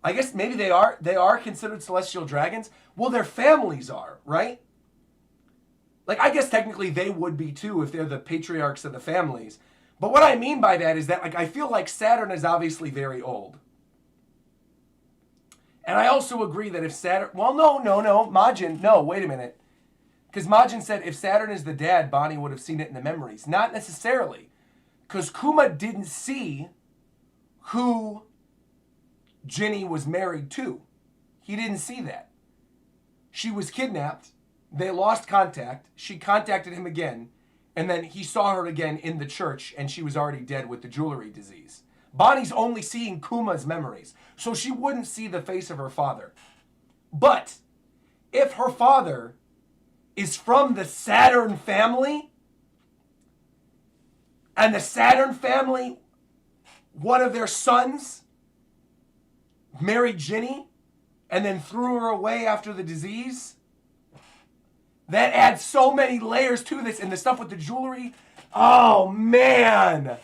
I guess maybe they are considered celestial dragons. Well, their families are, right? Like, I guess technically they would be too if they're the patriarchs of the families. But what I mean by that is that, like, I feel like Saturn is obviously very old. And I also agree that if Saturn... Well, no, Majin... No, wait a minute. Because Majin said if Saturn is the dad, Bonnie would have seen it in the memories. Not necessarily. Because Kuma didn't see who Ginny was married to. He didn't see that. She was kidnapped. They lost contact. She contacted him again. And then he saw her again in the church, and she was already dead with the jewelry disease. Bonnie's only seeing Kuma's memories, so she wouldn't see the face of her father. But if her father is from the Saturn family, and the Saturn family, one of their sons married Ginny and then threw her away after the disease, that adds so many layers to this. And the stuff with the jewelry, oh man.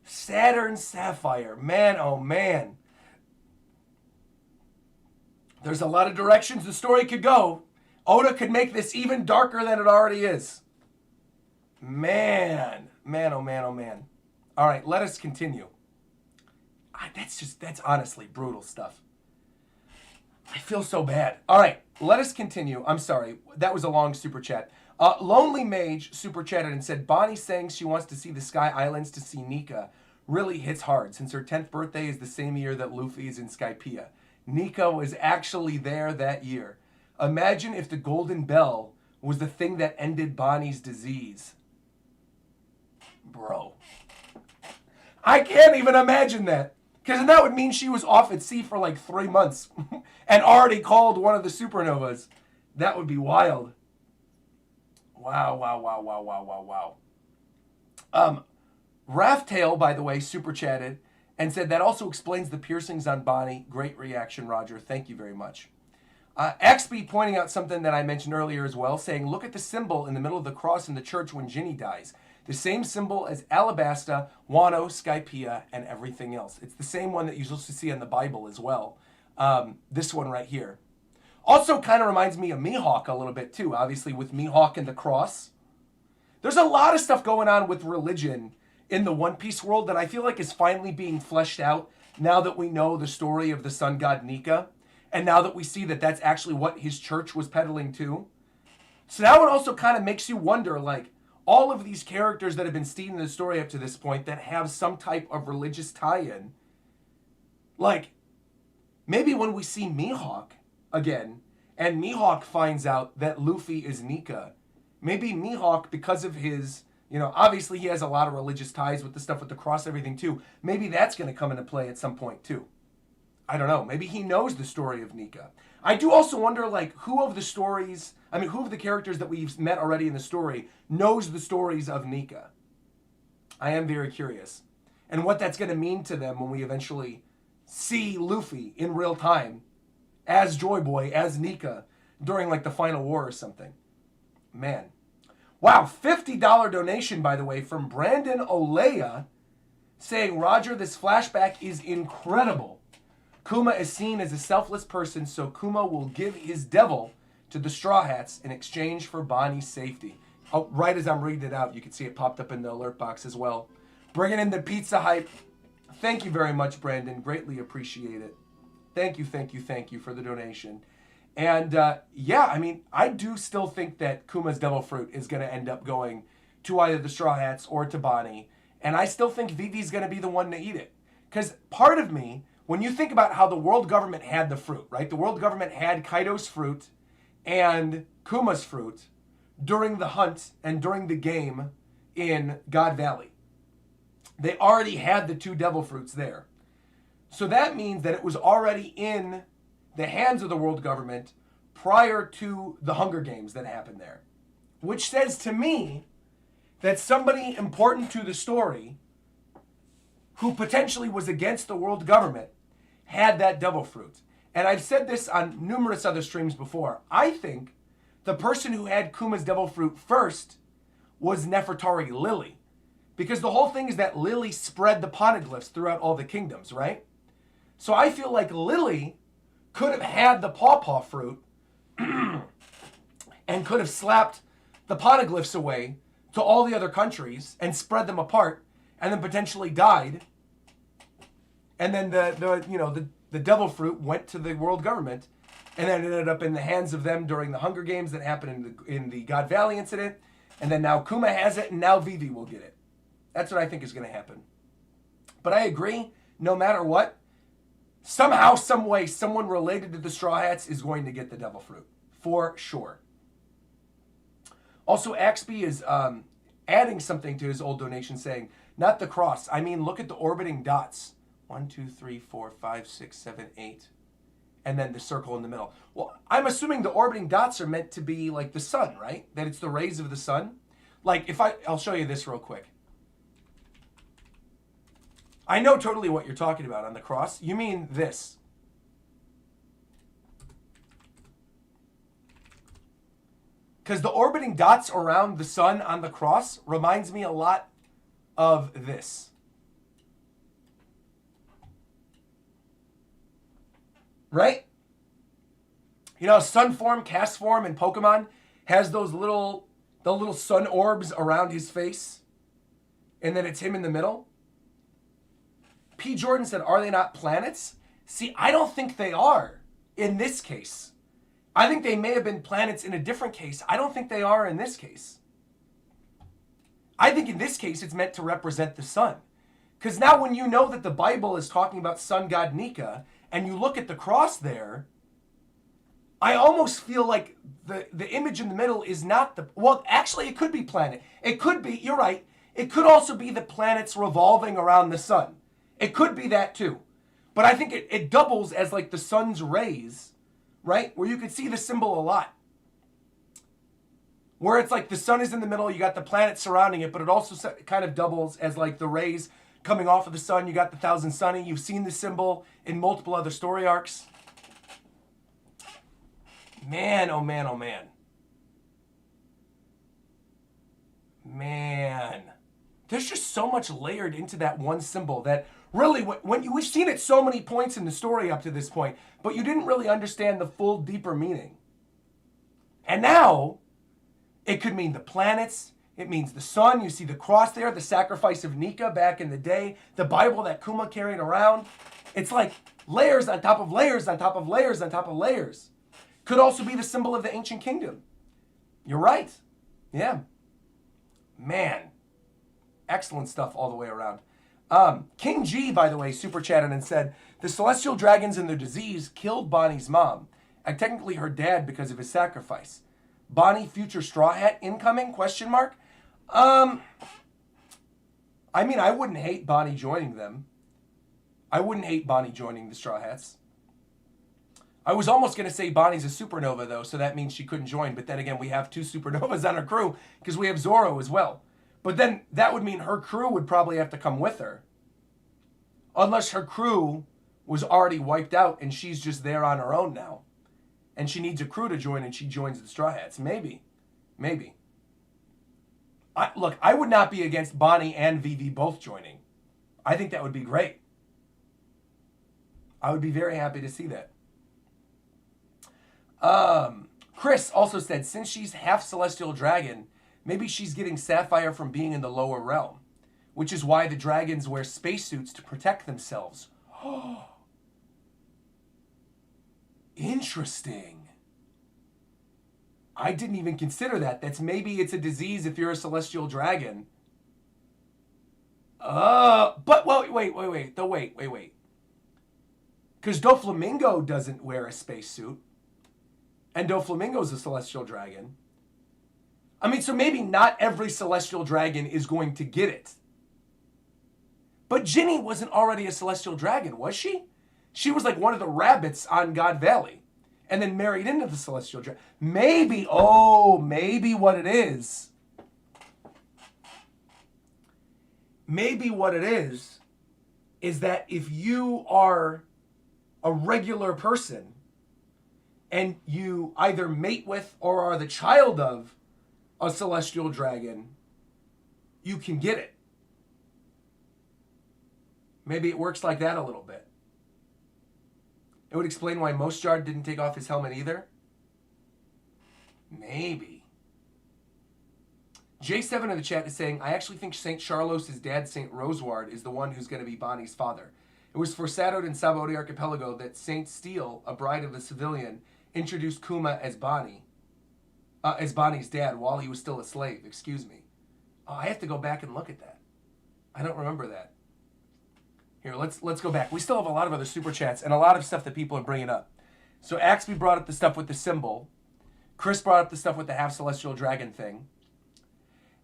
Saturn Sapphire, man, oh man. There's a lot of directions the story could go. Oda could make this even darker than it already is. Man, oh man. All right, let us continue. That's honestly brutal stuff. I feel so bad. All right, let us continue. I'm sorry, that was a long super chat. Lonely Mage super chatted and said, Bonnie saying she wants to see the Sky Islands to see Nika really hits hard since her 10th birthday is the same year that Luffy is in Skypiea. Nika was actually there that year. Imagine if the Golden Bell was the thing that ended Bonnie's disease. Bro. I can't even imagine that. Because that would mean she was off at sea for like 3 months and already called one of the supernovas. That would be wild. Wow, wow, wow, wow, wow, wow, wow. Raftail, by the way, super chatted and said that also explains the piercings on Bonnie. Great reaction, Roger. Thank you very much. XB pointing out something that I mentioned earlier as well, saying, look at the symbol in the middle of the cross in the church when Ginny dies. The same symbol as Alabasta, Wano, Skypea, and everything else. It's the same one that you're supposed to see in the Bible as well. This one right here. Also kind of reminds me of Mihawk a little bit too, obviously with Mihawk and the cross. There's a lot of stuff going on with religion in the One Piece world that I feel like is finally being fleshed out now that we know the story of the sun god Nika. And now that we see that that's actually what his church was peddling to. So now it also kind of makes you wonder, like, all of these characters that have been seen in the story up to this point that have some type of religious tie-in. Like, maybe when we see Mihawk again, and Mihawk finds out that Luffy is Nika, maybe Mihawk, because of his, obviously he has a lot of religious ties with the stuff with the cross and everything too. Maybe that's going to come into play at some point too. I don't know. Maybe he knows the story of Nika. I do also wonder, like, who of the characters that we've met already in the story knows the stories of Nika? I am very curious. And what that's going to mean to them when we eventually see Luffy in real time as Joy Boy, as Nika, during, like, the final war or something. Man. Wow, $50 donation, by the way, from Brandon Olea, saying, Roger, this flashback is incredible. Kuma is seen as a selfless person, so Kuma will give his devil to the Straw Hats in exchange for Bonnie's safety. Oh, right as I'm reading it out, you can see it popped up in the alert box as well. Bringing in the pizza hype. Thank you very much, Brandon. Greatly appreciate it. Thank you, thank you, thank you for the donation. And yeah, I mean, I do still think that Kuma's devil fruit is going to end up going to either the Straw Hats or to Bonnie. And I still think Vivi's going to be the one to eat it. Because part of me, when you think about how the world government had the fruit, right? The world government had Kaido's fruit and Kuma's fruit during the hunt and during the game in God Valley. They already had the 2 devil fruits there. So that means that it was already in the hands of the world government prior to the Hunger Games that happened there. Which says to me that somebody important to the story who potentially was against the world government had that devil fruit. And I've said this on numerous other streams before. I think the person who had Kuma's devil fruit first was Nefertari Lily. Because the whole thing is that Lily spread the poneglyphs throughout all the kingdoms, right? So I feel like Lily could have had the pawpaw fruit and could have slapped the poneglyphs away to all the other countries and spread them apart and then potentially died. And then the devil fruit went to the world government and then ended up in the hands of them during the Hunger Games that happened in the God Valley incident. And then now Kuma has it and now Vivi will get it. That's what I think is going to happen. But I agree, no matter what, somehow, some way, someone related to the Straw Hats is going to get the devil fruit. For sure. Also, Axby is adding something to his old donation saying, not the cross. I mean, look at the orbiting dots. 1, 2, 3, 4, 5, 6, 7, 8. And then the circle in the middle. Well, I'm assuming the orbiting dots are meant to be like the sun, right? That it's the rays of the sun. Like, I'll show you this real quick. I know totally what you're talking about on the cross. You mean this. Because the orbiting dots around the sun on the cross reminds me a lot of this. Right? You know, sun form, cast form in Pokemon has the little sun orbs around his face. And then it's him in the middle. P. Jordan said, are they not planets? See, I don't think they are in this case. I think they may have been planets in a different case. I don't think they are in this case. I think in this case, it's meant to represent the sun. Because now when you know that the Bible is talking about sun god Nika, and you look at the cross there, I almost feel like the image in the middle is not the... Well, actually, it could be planet. It could be, you're right, It could also be the planets revolving around the sun. It could be that too. But I think it doubles as like the sun's rays, right? Where you could see the symbol a lot. Where it's like the sun is in the middle, you got the planets surrounding it, but it also kind of doubles as like the rays coming off of the sun. You got the Thousand Sunny. You've seen the symbol in multiple other story arcs. Man, oh man, oh man. Man. There's just so much layered into that one symbol that really, we've seen it so many points in the story up to this point, but you didn't really understand the full, deeper meaning. And now, it could mean the planets. It means the sun. You see the cross there, the sacrifice of Nika back in the day, the Bible that Kuma carried around. It's like layers on top of layers on top of layers on top of layers. Could also be the symbol of the ancient kingdom. You're right. Yeah. Man. Excellent stuff all the way around. King G, by the way, super chatted and said, the celestial dragons and their disease killed Bonnie's mom, and technically her dad because of his sacrifice. Bonnie, future Straw Hat incoming, question mark? I mean, I wouldn't hate Bonnie joining them. I wouldn't hate Bonnie joining the Straw Hats. I was almost going to say Bonnie's a supernova, though, so that means she couldn't join. But then again, we have 2 supernovas on our crew because we have Zoro as well. But then that would mean her crew would probably have to come with her. Unless her crew was already wiped out and she's just there on her own now. And she needs a crew to join and she joins the Straw Hats. Maybe. Maybe. Look, I would not be against Bonnie and Vivi both joining. I think that would be great. I would be very happy to see that. Chris also said, since she's half celestial dragon, maybe she's getting Sapphire from being in the lower realm, which is why the dragons wear spacesuits to protect themselves. Interesting. I didn't even consider that. Maybe it's a disease if you're a celestial dragon. But wait. Because Doflamingo doesn't wear a spacesuit. And Doflamingo's a celestial dragon. I mean, so maybe not every celestial dragon is going to get it. But Ginny wasn't already a celestial dragon, was she? She was like one of the rabbits on God Valley. And then married into the celestial dragon. Maybe what it is. Maybe what it is that if you are a regular person and you either mate with or are the child of a celestial dragon, you can get it. Maybe it works like that a little bit. It would explain why Mostjard didn't take off his helmet either. Maybe. J7 in the chat is saying, I actually think St. Charlos' dad, St. Roseward, is the one who's going to be Bonnie's father. It was foreshadowed in Sabaody Archipelago that St. Steele, a bride of a civilian, introduced Kuma as Bonnie's dad while he was still a slave. Excuse me. Oh, I have to go back and look at that. I don't remember that. Here, let's go back. We still have a lot of other super chats and a lot of stuff that people are bringing up. So Axby brought up the stuff with the symbol. Chris brought up the stuff with the half celestial dragon thing.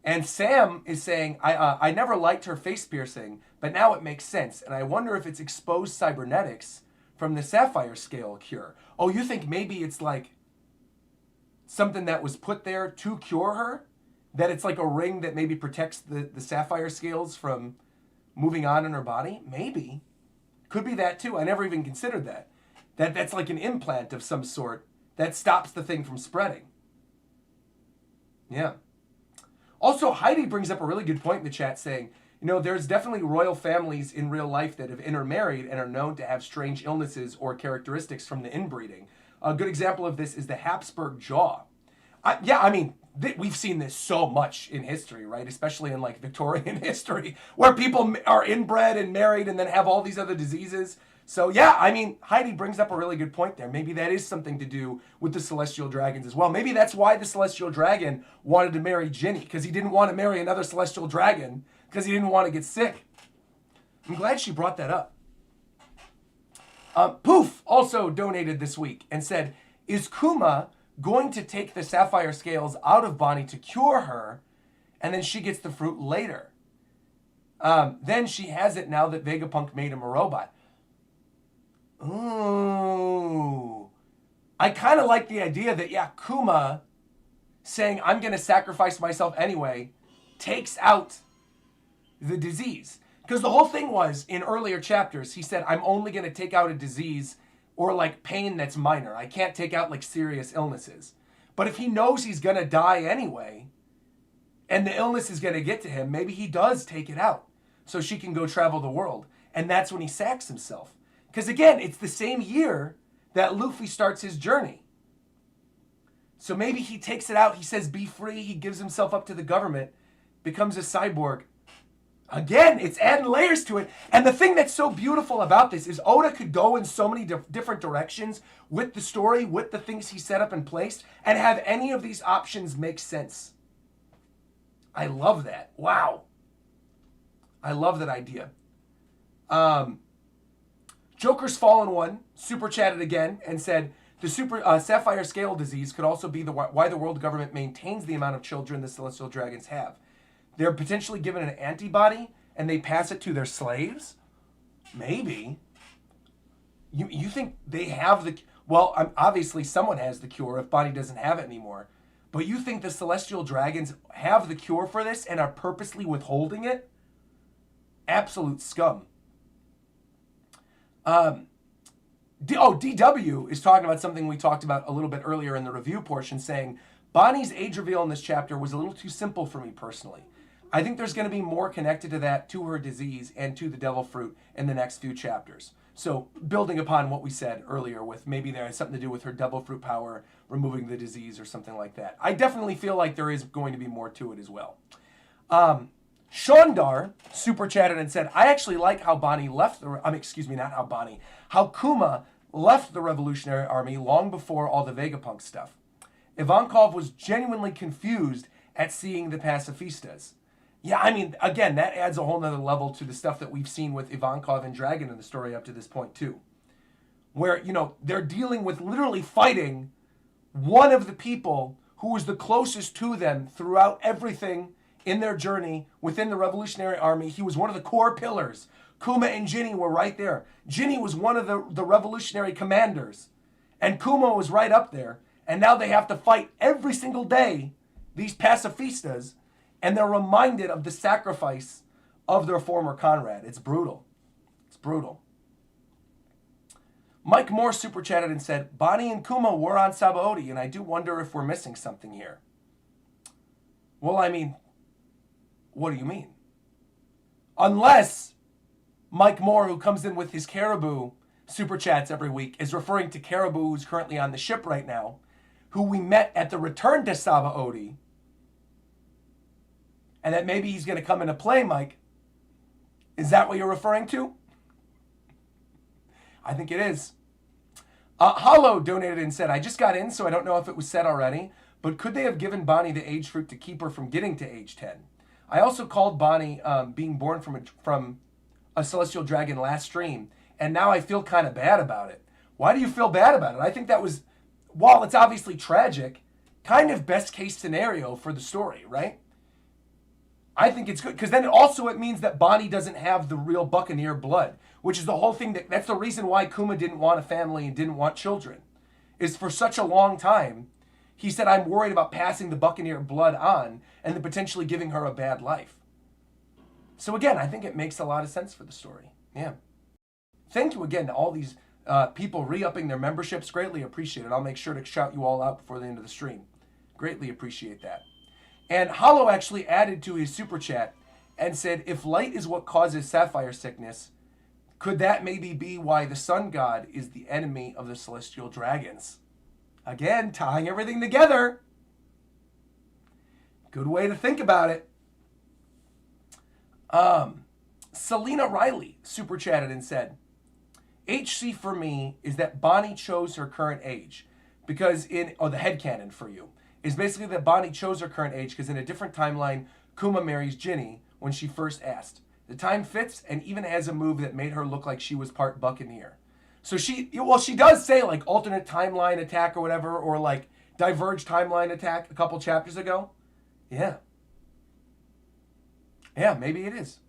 And Sam is saying, I never liked her face piercing, but now it makes sense. And I wonder if it's exposed cybernetics from the sapphire scale cure. Oh, you think maybe it's like something that was put there to cure her? That it's like a ring that maybe protects the sapphire scales from moving on in her body? Maybe. Could be that too. I never even considered that. That's like an implant of some sort that stops the thing from spreading. Yeah. Also, Heidi brings up a really good point in the chat saying, you know, there's definitely royal families in real life that have intermarried and are known to have strange illnesses or characteristics from the inbreeding. A good example of this is the Habsburg jaw. We've seen this so much in history, right? Especially in like Victorian history, where people are inbred and married and then have all these other diseases. So yeah, I mean, Heidi brings up a really good point there. Maybe that is something to do with the celestial dragons as well. Maybe that's why the celestial dragon wanted to marry Ginny, because he didn't want to marry another celestial dragon, because he didn't want to get sick. I'm glad she brought that up. Poof also donated this week and said, is Kuma going to take the sapphire scales out of Bonnie to cure her, and then she gets the fruit later? Then she has it now that Vegapunk made him a robot. Ooh. I kind of like the idea that, yeah, Kuma saying, I'm going to sacrifice myself anyway, takes out the disease. Because the whole thing was, in earlier chapters, he said, I'm only going to take out a disease or like pain that's minor. I can't take out like serious illnesses. But if he knows he's going to die anyway, and the illness is going to get to him, maybe he does take it out so she can go travel the world. And that's when he sacks himself. Because again, it's the same year that Luffy starts his journey. So maybe he takes it out. He says, be free. He gives himself up to the government, becomes a cyborg. Again, it's adding layers to it. And the thing that's so beautiful about this is Oda could go in so many different directions with the story, with the things he set up and placed, and have any of these options make sense. I love that. Wow. I love that idea. Joker's Fallen One super chatted again and said, the Sapphire Scale disease could also be why the world government maintains the amount of children the Celestial Dragons have. They're potentially given an antibody and they pass it to their slaves? Maybe. You think they have the... Well, obviously someone has the cure if Bonnie doesn't have it anymore. But you think the Celestial Dragons have the cure for this and are purposely withholding it? Absolute scum. DW is talking about something we talked about a little bit earlier in the review portion, saying, Bonnie's age reveal in this chapter was a little too simple for me personally. I think there's going to be more connected to that, to her disease, and to the devil fruit in the next few chapters. So building upon what we said earlier with maybe there has something to do with her devil fruit power, removing the disease or something like that. I definitely feel like there is going to be more to it as well. Shondar super chatted and said, I actually like how Bonnie left how Kuma left the Revolutionary Army long before all the Vegapunk stuff. Ivankov was genuinely confused at seeing the pacifistas. Yeah, I mean, again, that adds a whole nother level to the stuff that we've seen with Ivankov and Dragon in the story up to this point, too. Where, they're dealing with literally fighting one of the people who was the closest to them throughout everything in their journey within the Revolutionary Army. He was one of the core pillars. Kuma and Ginny were right there. Ginny was one of the revolutionary commanders. And Kuma was right up there. And now they have to fight every single day, these pacifistas, and they're reminded of the sacrifice of their former comrade. It's brutal. It's brutal. Mike Moore super chatted and said, Bonnie and Kuma were on Sabaody, and I do wonder if we're missing something here. Well, I mean, what do you mean? Unless Mike Moore, who comes in with his Caribou super chats every week, is referring to Caribou, who's currently on the ship right now, who we met at the return to Sabaody, and that maybe he's going to come into play, Mike. Is that what you're referring to? I think it is. Hollow donated and said, I just got in, so I don't know if it was said already, but could they have given Bonnie the age fruit to keep her from getting to age 10? I also called Bonnie being born from a celestial dragon last stream, and now I feel kind of bad about it. Why do you feel bad about it? I think that was, while it's obviously tragic, kind of best case scenario for the story, right? I think it's good, because then it means that Bonnie doesn't have the real Buccaneer blood, which is the whole thing. That's the reason why Kuma didn't want a family and didn't want children, is for such a long time, he said, I'm worried about passing the Buccaneer blood on and then potentially giving her a bad life. So again, I think it makes a lot of sense for the story. Yeah. Thank you again to all these people re-upping their memberships. Greatly appreciate it. I'll make sure to shout you all out before the end of the stream. Greatly appreciate that. And Hollow actually added to his super chat and said, if light is what causes sapphire sickness, could that maybe be why the sun god is the enemy of the celestial dragons? Again, tying everything together. Good way to think about it. Selena Riley super chatted and said, HC for me is that Bonnie chose her current age. Because the headcanon for you is basically that Bonnie chose her current age because in a different timeline, Kuma marries Ginny when she first asked. The time fits and even has a move that made her look like she was part Buccaneer. So she does say like alternate timeline attack or whatever, or like diverged timeline attack a couple chapters ago. Yeah. Yeah, maybe it is.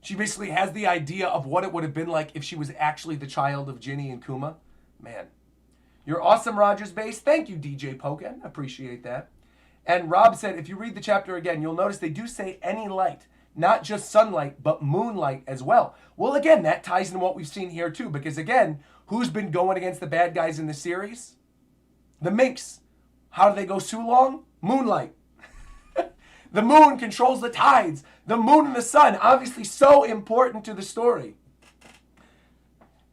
She basically has the idea of what it would have been like if she was actually the child of Ginny and Kuma. Man. You're awesome, RogersBase. Thank you, DJ Poken. Appreciate that. And Rob said, if you read the chapter again, you'll notice they do say any light. Not just sunlight, but moonlight as well. Well, again, that ties into what we've seen here too. Because again, who's been going against the bad guys in the series? The Minks. How do they go so long? Moonlight. The moon controls the tides. The moon and the sun, obviously so important to the story.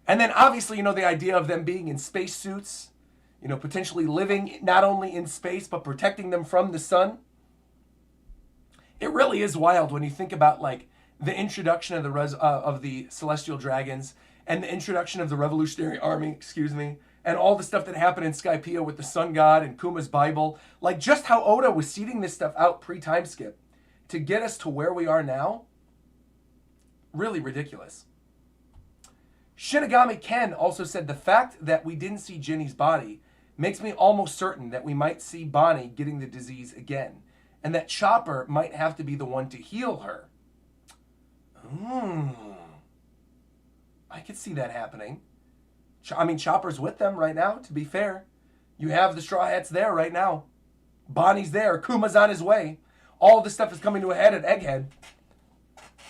And then obviously, the idea of them being in spacesuits, potentially living not only in space, but protecting them from the sun. It really is wild when you think about like the introduction of the celestial dragons and the introduction of the Revolutionary Army, and all the stuff that happened in Skypiea with the Sun God and Kuma's Bible. Like just how Oda was seeding this stuff out pre-time skip to get us to where we are now. Really ridiculous. Shinigami Ken also said the fact that we didn't see Ginny's body makes me almost certain that we might see Bonnie getting the disease again, and that Chopper might have to be the one to heal her. I could see that happening. I mean, Chopper's with them right now, to be fair. You have the Straw Hats there right now. Bonnie's there. Kuma's on his way. All this stuff is coming to a head at Egghead.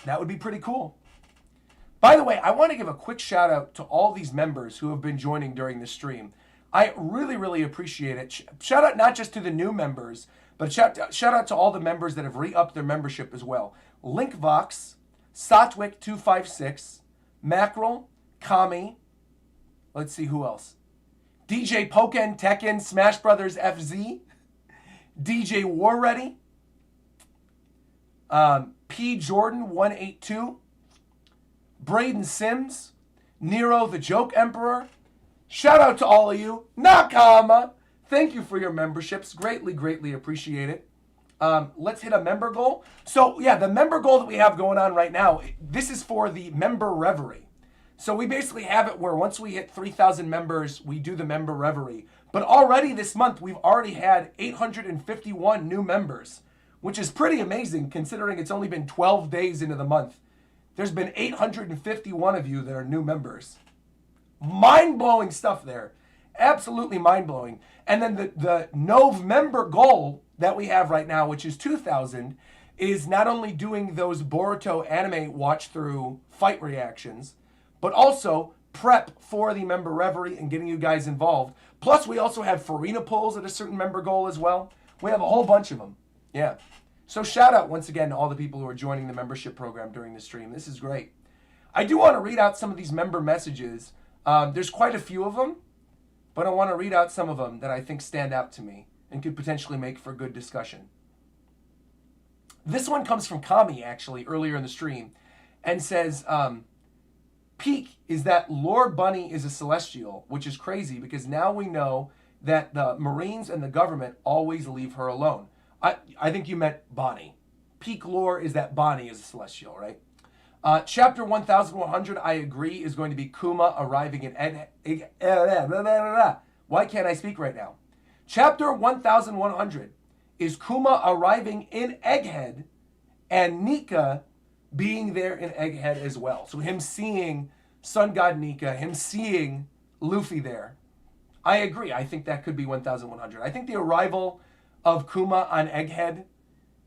That would be pretty cool. By the way, I want to give a quick shout out to all these members who have been joining during the stream. I really, really appreciate it. Shout out not just to the new members, but shout out to all the members that have re-upped their membership as well. Linkvox, Satwick256, Mackerel, Kami, let's see who else. DJ Poken, Tekken, Smash Brothers FZ, DJ Warready, P Jordan 182, Braden Sims, Nero the Joke Emperor. Shout out to all of you. Nakama, thank you for your memberships. Greatly, greatly appreciate it. Let's hit a member goal. So yeah, the member goal that we have going on right now, this is for the member reverie. So we basically have it where once we hit 3,000 members, we do the member reverie. But already this month, we've already had 851 new members, which is pretty amazing considering it's only been 12 days into the month. There's been 851 of you that are new members. Mind-blowing stuff there. Absolutely mind-blowing. And then the Nov member goal that we have right now, which is 2,000, is not only doing those Boruto anime watch-through fight reactions, but also prep for the member reverie and getting you guys involved. Plus, we also have Farina pulls at a certain member goal as well. We have a whole bunch of them. Yeah. So shout out once again to all the people who are joining the membership program during the stream. This is great. I do want to read out some of these member messages. There's quite a few of them, but I want to read out some of them that I think stand out to me and could potentially make for good discussion. This one comes from Kami, actually, earlier in the stream, and says, peak is that Lord Bunny is a celestial, which is crazy because now we know that the Marines and the government always leave her alone. I think you meant Bonnie. Peak lore is that Bonnie is a celestial, right? Chapter 1100, I agree, is going to be Kuma arriving in Why can't I speak right now? Chapter 1100 is Kuma arriving in Egghead and Nika being there in Egghead as well. So him seeing Sun God Nika, him seeing Luffy there. I agree. I think that could be 1100. I think the arrival of Kuma on Egghead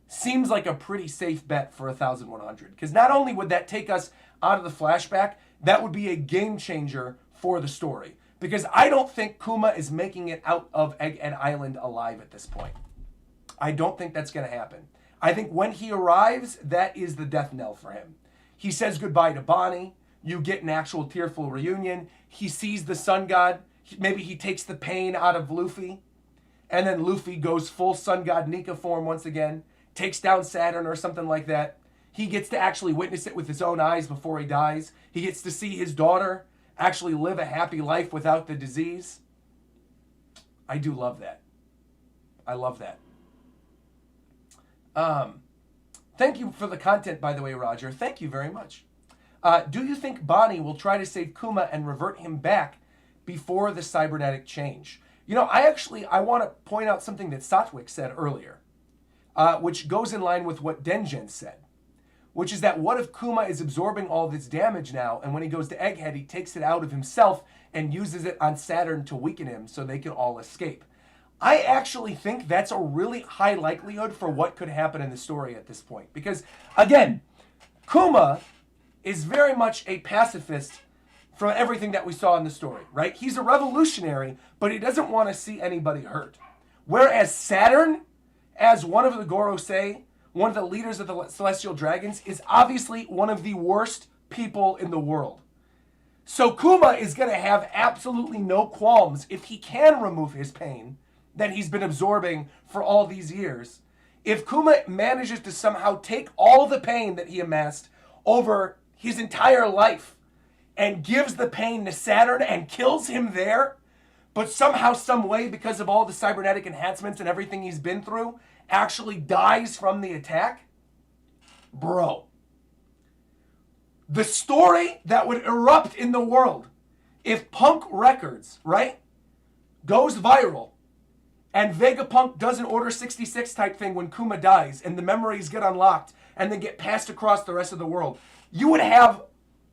seems like a pretty safe bet for 1100. Because not only would that take us out of the flashback, that would be a game changer for the story. Because I don't think Kuma is making it out of Egghead Island alive at this point. I don't think that's going to happen. I think when he arrives, that is the death knell for him. He says goodbye to Bonnie. You get an actual tearful reunion. He sees the Sun God. Maybe he takes the pain out of Luffy. And then Luffy goes full Sun God Nika form once again. Takes down Saturn or something like that. He gets to actually witness it with his own eyes before he dies. He gets to see his daughter actually live a happy life without the disease. I do love that. I love that. Thank you for the content, by the way, Roger. Thank you very much. Do you think Bonnie will try to save Kuma and revert him back before the cybernetic change? You know, I want to point out something that Satwick said earlier, which goes in line with what Denjin said. which is that what if Kuma is absorbing all this damage now, and when he goes to Egghead, he takes it out of himself and uses it on Saturn to weaken him so they can all escape. I actually think that's a really high likelihood for what could happen in the story at this point. Because, again, Kuma is very much a pacifist from everything that we saw in the story, right? He's a revolutionary, but he doesn't want to see anybody hurt. Whereas Saturn, as one of the Gorosei, one of the leaders of the Celestial Dragons, is obviously one of the worst people in the world. So Kuma is going to have absolutely no qualms if he can remove his pain that he's been absorbing for all these years. If Kuma manages to somehow take all the pain that he amassed over his entire life and gives the pain to Saturn and kills him there, but somehow, some way, because of all the cybernetic enhancements and everything he's been through, actually dies from the attack, bro. The story that would erupt in the world if Punk Records, right, goes viral and Vegapunk does an Order 66 type thing when Kuma dies and the memories get unlocked and then get passed across the rest of the world, you would have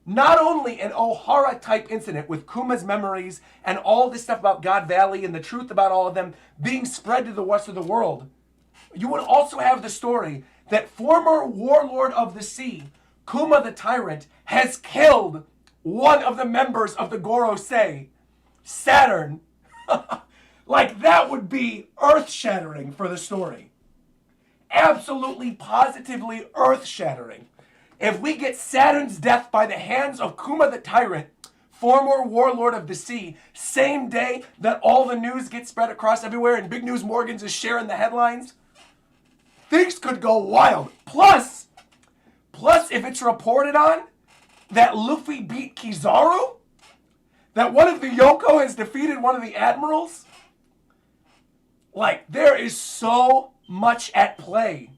not only an Ohara type incident with Kuma's memories and all this stuff about God Valley and the truth about all of them being spread to the rest of the world, you would also have the story that former warlord of the sea, Kuma the Tyrant, has killed one of the members of the Gorosei, Saturn. Like, that would be earth-shattering for the story. Absolutely, positively earth-shattering. If we get Saturn's death by the hands of Kuma the Tyrant, former warlord of the sea, same day that all the news gets spread across everywhere and Big News Morgans is sharing the headlines, things could go wild. Plus, if it's reported on that Luffy beat Kizaru, that one of the Yoko has defeated one of the admirals, like, there is so much at play.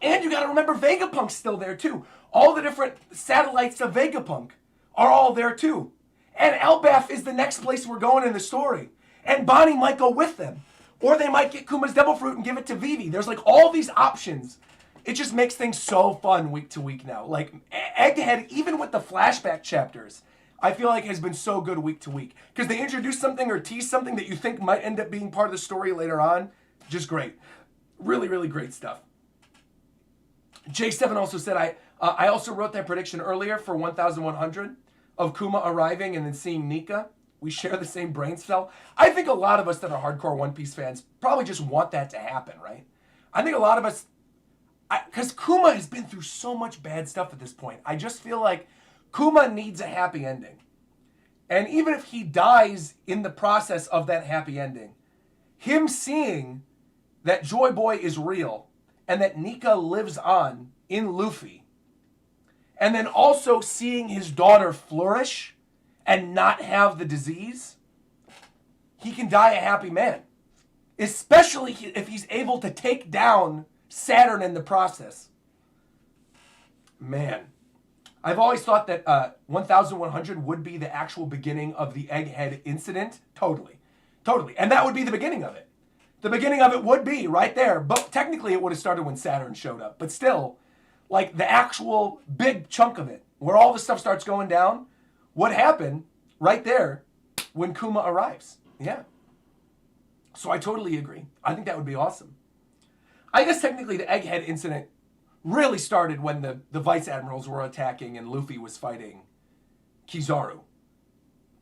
And you gotta remember Vegapunk's still there too. All the different satellites of Vegapunk are all there too. And Elbaf is the next place we're going in the story. And Bonnie might go with them. Or they might get Kuma's Devil Fruit and give it to Vivi. There's like all these options. It just makes things so fun week to week now. Like, Egghead, even with the flashback chapters, I feel like has been so good week to week. Because they introduce something or tease something that you think might end up being part of the story later on. Just great. Really, really great stuff. J7 also said, I also wrote that prediction earlier for 1100 of Kuma arriving and then seeing Nika. We share the same brain cell. I think a lot of us that are hardcore One Piece fans probably just want that to happen, right? I think a lot of us, because Kuma has been through so much bad stuff at this point, I just feel like Kuma needs a happy ending. And even if he dies in the process of that happy ending, him seeing that Joy Boy is real and that Nika lives on in Luffy, and then also seeing his daughter flourish and not have the disease, he can die a happy man. Especially if he's able to take down Saturn in the process. Man, I've always thought that 1100 would be the actual beginning of the Egghead incident. Totally. And that would be the beginning of it. The beginning of it would be right there. But technically it would have started when Saturn showed up. But still, like the actual big chunk of it, where all the stuff starts going down, would happen right there when Kuma arrives. Yeah. So I totally agree. I think that would be awesome. I guess technically the Egghead incident really started when the Vice Admirals were attacking and Luffy was fighting Kizaru.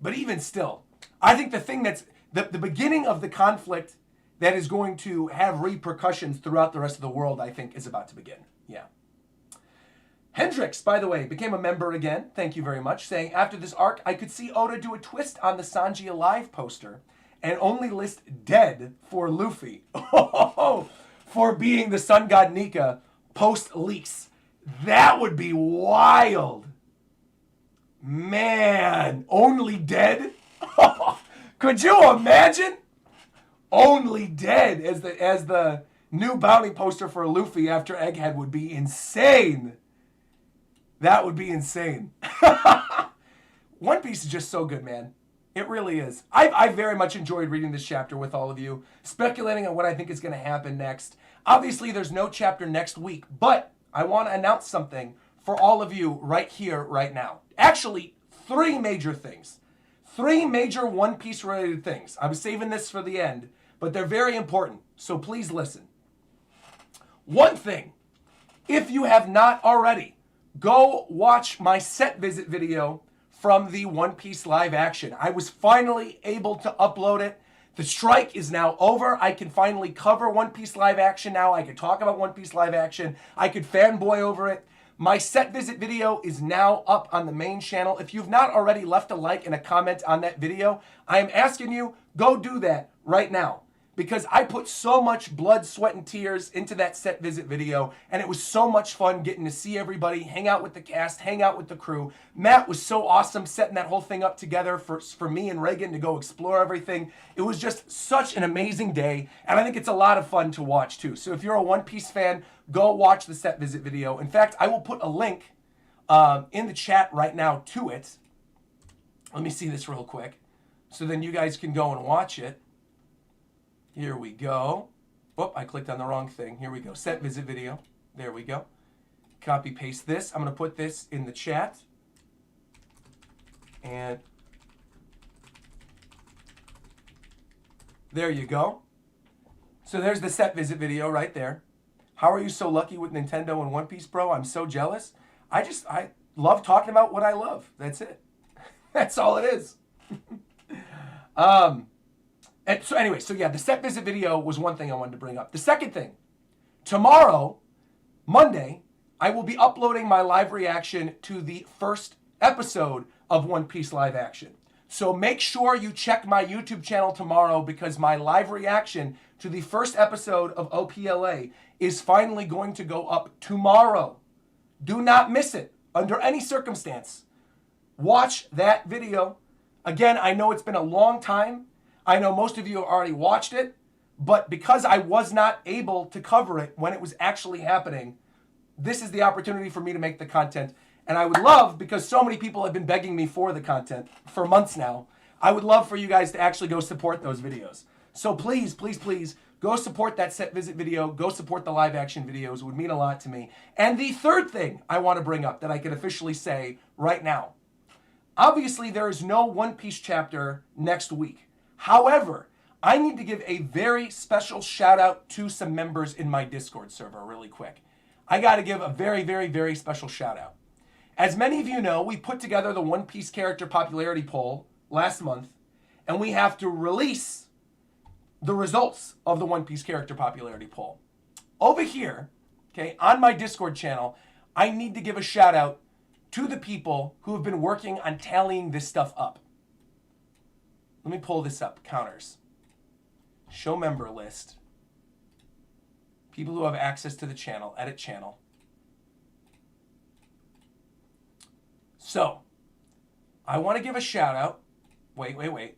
But even still, I think the thing that's the beginning of the conflict that is going to have repercussions throughout the rest of the world, I think, is about to begin. Yeah. Hendrix, by the way, became a member again. Thank you very much. Saying, after this arc, I could see Oda do a twist on the Sanji Alive poster and only list dead for Luffy. For being the Sun God Nika post-leaks. That would be wild. Man, only dead? Could you imagine? Only dead as the new bounty poster for Luffy after Egghead would be insane. That would be insane. One Piece is just so good, man. It really is. I very much enjoyed reading this chapter with all of you, speculating on what I think is going to happen next. Obviously, there's no chapter next week, but I want to announce something for all of you right here, right now. Actually, 3 major things. 3 major One Piece related things. I was saving this for the end, but they're very important, so please listen. One thing, if you have not already, go watch my set visit video from the One Piece live action. I was finally able to upload it. The strike is now over. I can finally cover One Piece live action now. I can talk about One Piece live action. I could fanboy over it. My set visit video is now up on the main channel. If you've not already left a like and a comment on that video, I am asking you, go do that right now. Because I put so much blood, sweat, and tears into that set visit video, and it was so much fun getting to see everybody, hang out with the cast, hang out with the crew. Matt was so awesome setting that whole thing up together for me and Reagan to go explore everything. It was just such an amazing day, and I think it's a lot of fun to watch too. So if you're a One Piece fan, go watch the set visit video. In fact, I will put a link in the chat right now to it. Let me see this real quick, so then you guys can go and watch it. Here we go. Whoop, I clicked on the wrong thing. Here we go. Set visit video. There we go. Copy paste this. I'm going to put this in the chat. And there you go. So there's the set visit video right there. How are you so lucky with Nintendo and One Piece, bro? I'm so jealous. I love talking about what I love. That's it. That's all it is. And so anyway, so yeah, the set visit video was one thing I wanted to bring up. The second thing, tomorrow, Monday, I will be uploading my live reaction to the first episode of One Piece live action. So make sure you check my YouTube channel tomorrow, because my live reaction to the first episode of OPLA is finally going to go up tomorrow. Do not miss it under any circumstance. Watch that video. Again, I know it's been a long time. I know most of you have already watched it, but because I was not able to cover it when it was actually happening, this is the opportunity for me to make the content. And I would love, because so many people have been begging me for the content for months now, I would love for you guys to actually go support those videos. So please, please, please, go support that set visit video. Go support the live action videos. It would mean a lot to me. And the third thing I want to bring up that I can officially say right now, obviously there is no One Piece chapter next week. However, I need to give a very special shout out to some members in my Discord server really quick. I got to give a very, very, very special shout out. As many of you know, we put together the One Piece character popularity poll last month, and we have to release the results of the One Piece character popularity poll. Over here, okay, on my Discord channel, I need to give a shout out to the people who have been working on tallying this stuff up. Let me pull this up. Counters. Show member list. People who have access to the channel. Edit channel. So, I want to give a shout out. Wait. Let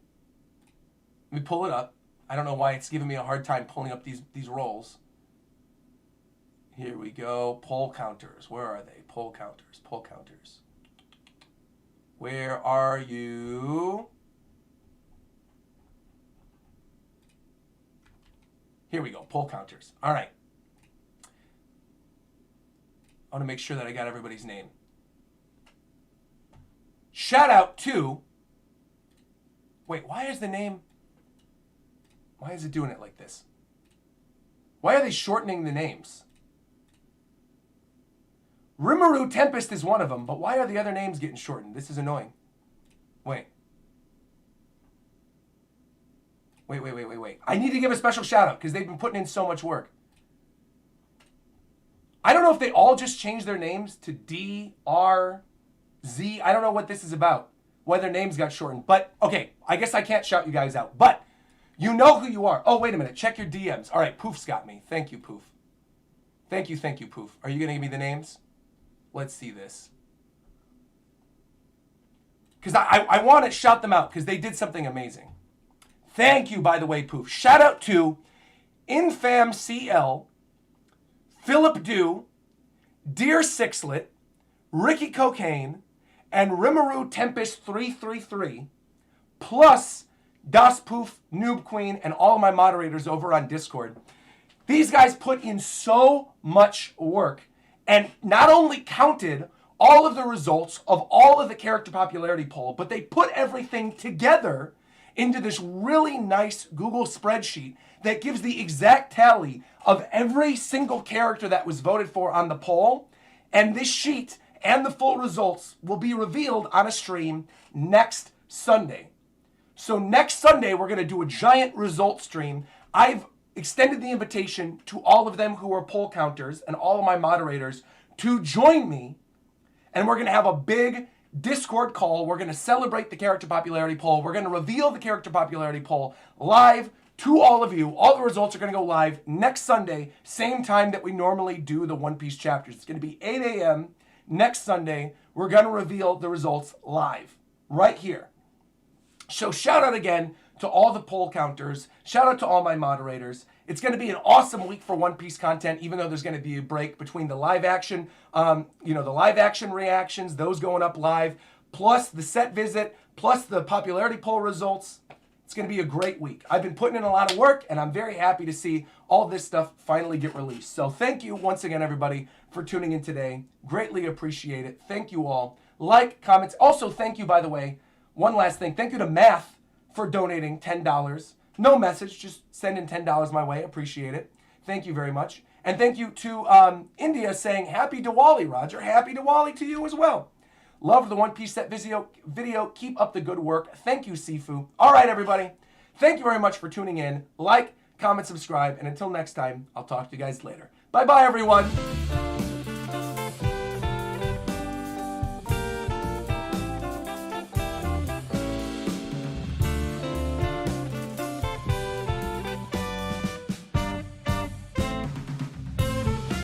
me pull it up. I don't know why it's giving me a hard time pulling up these rolls. Here we go. Poll counters. Where are they? Poll counters. Poll counters. Where are you? Here we go, poll counters. All right. I want to make sure that I got everybody's name. Shout out to... Wait, why is the name... Why is it doing it like this? Why are they shortening the names? Rimuru Tempest is one of them, but why are the other names getting shortened? This is annoying. Wait. I need to give a special shout out because they've been putting in so much work. I don't know if they all just changed their names to D, R, Z. I don't know what this is about, why their names got shortened. But, okay, I guess I can't shout you guys out. But you know who you are. Oh, wait a minute. Check your DMs. All right, Poof's got me. Thank you, Poof. Thank you, Poof. Are you going to give me the names? Let's see this. Because I want to shout them out because they did something amazing. Thank you, by the way, Poof. Shout out to Infam CL, Philip Dew, Dear Sixlet, Ricky Cocaine, and Rimuru Tempest 333, plus Das Poof, Noob Queen, and all of my moderators over on Discord. These guys put in so much work, and not only counted all of the results of all of the character popularity poll, but they put everything together into this really nice Google spreadsheet that gives the exact tally of every single character that was voted for on the poll. And this sheet and the full results will be revealed on a stream next Sunday. So next Sunday, we're going to do a giant result stream. I've extended the invitation to all of them who are poll counters and all of my moderators to join me. And we're going to have a big Discord call. We're going to celebrate the character popularity poll. We're going to reveal the character popularity poll live to all of you. All the results are going to go live next Sunday, same time that we normally do the One Piece chapters. It's going to be 8 a.m. next Sunday. We're going to reveal the results live right here. So shout out again to all the poll counters. Shout out to all my moderators. It's going to be an awesome week for One Piece content, even though there's going to be a break between the live action, the live action reactions, those going up live, plus the set visit, plus the popularity poll results. It's going to be a great week. I've been putting in a lot of work, and I'm very happy to see all this stuff finally get released. So thank you once again, everybody, for tuning in today. Greatly appreciate it. Thank you all. Like, comments. Also, thank you, by the way, one last thing. Thank you to Math for donating $10. No message, just sending $10 my way. Appreciate it. Thank you very much. And thank you to India saying, Happy Diwali, Roger. Happy Diwali to you as well. Love the One Piece set video. Keep up the good work. Thank you, Sifu. All right, everybody. Thank you very much for tuning in. Like, comment, subscribe. And until next time, I'll talk to you guys later. Bye-bye, everyone.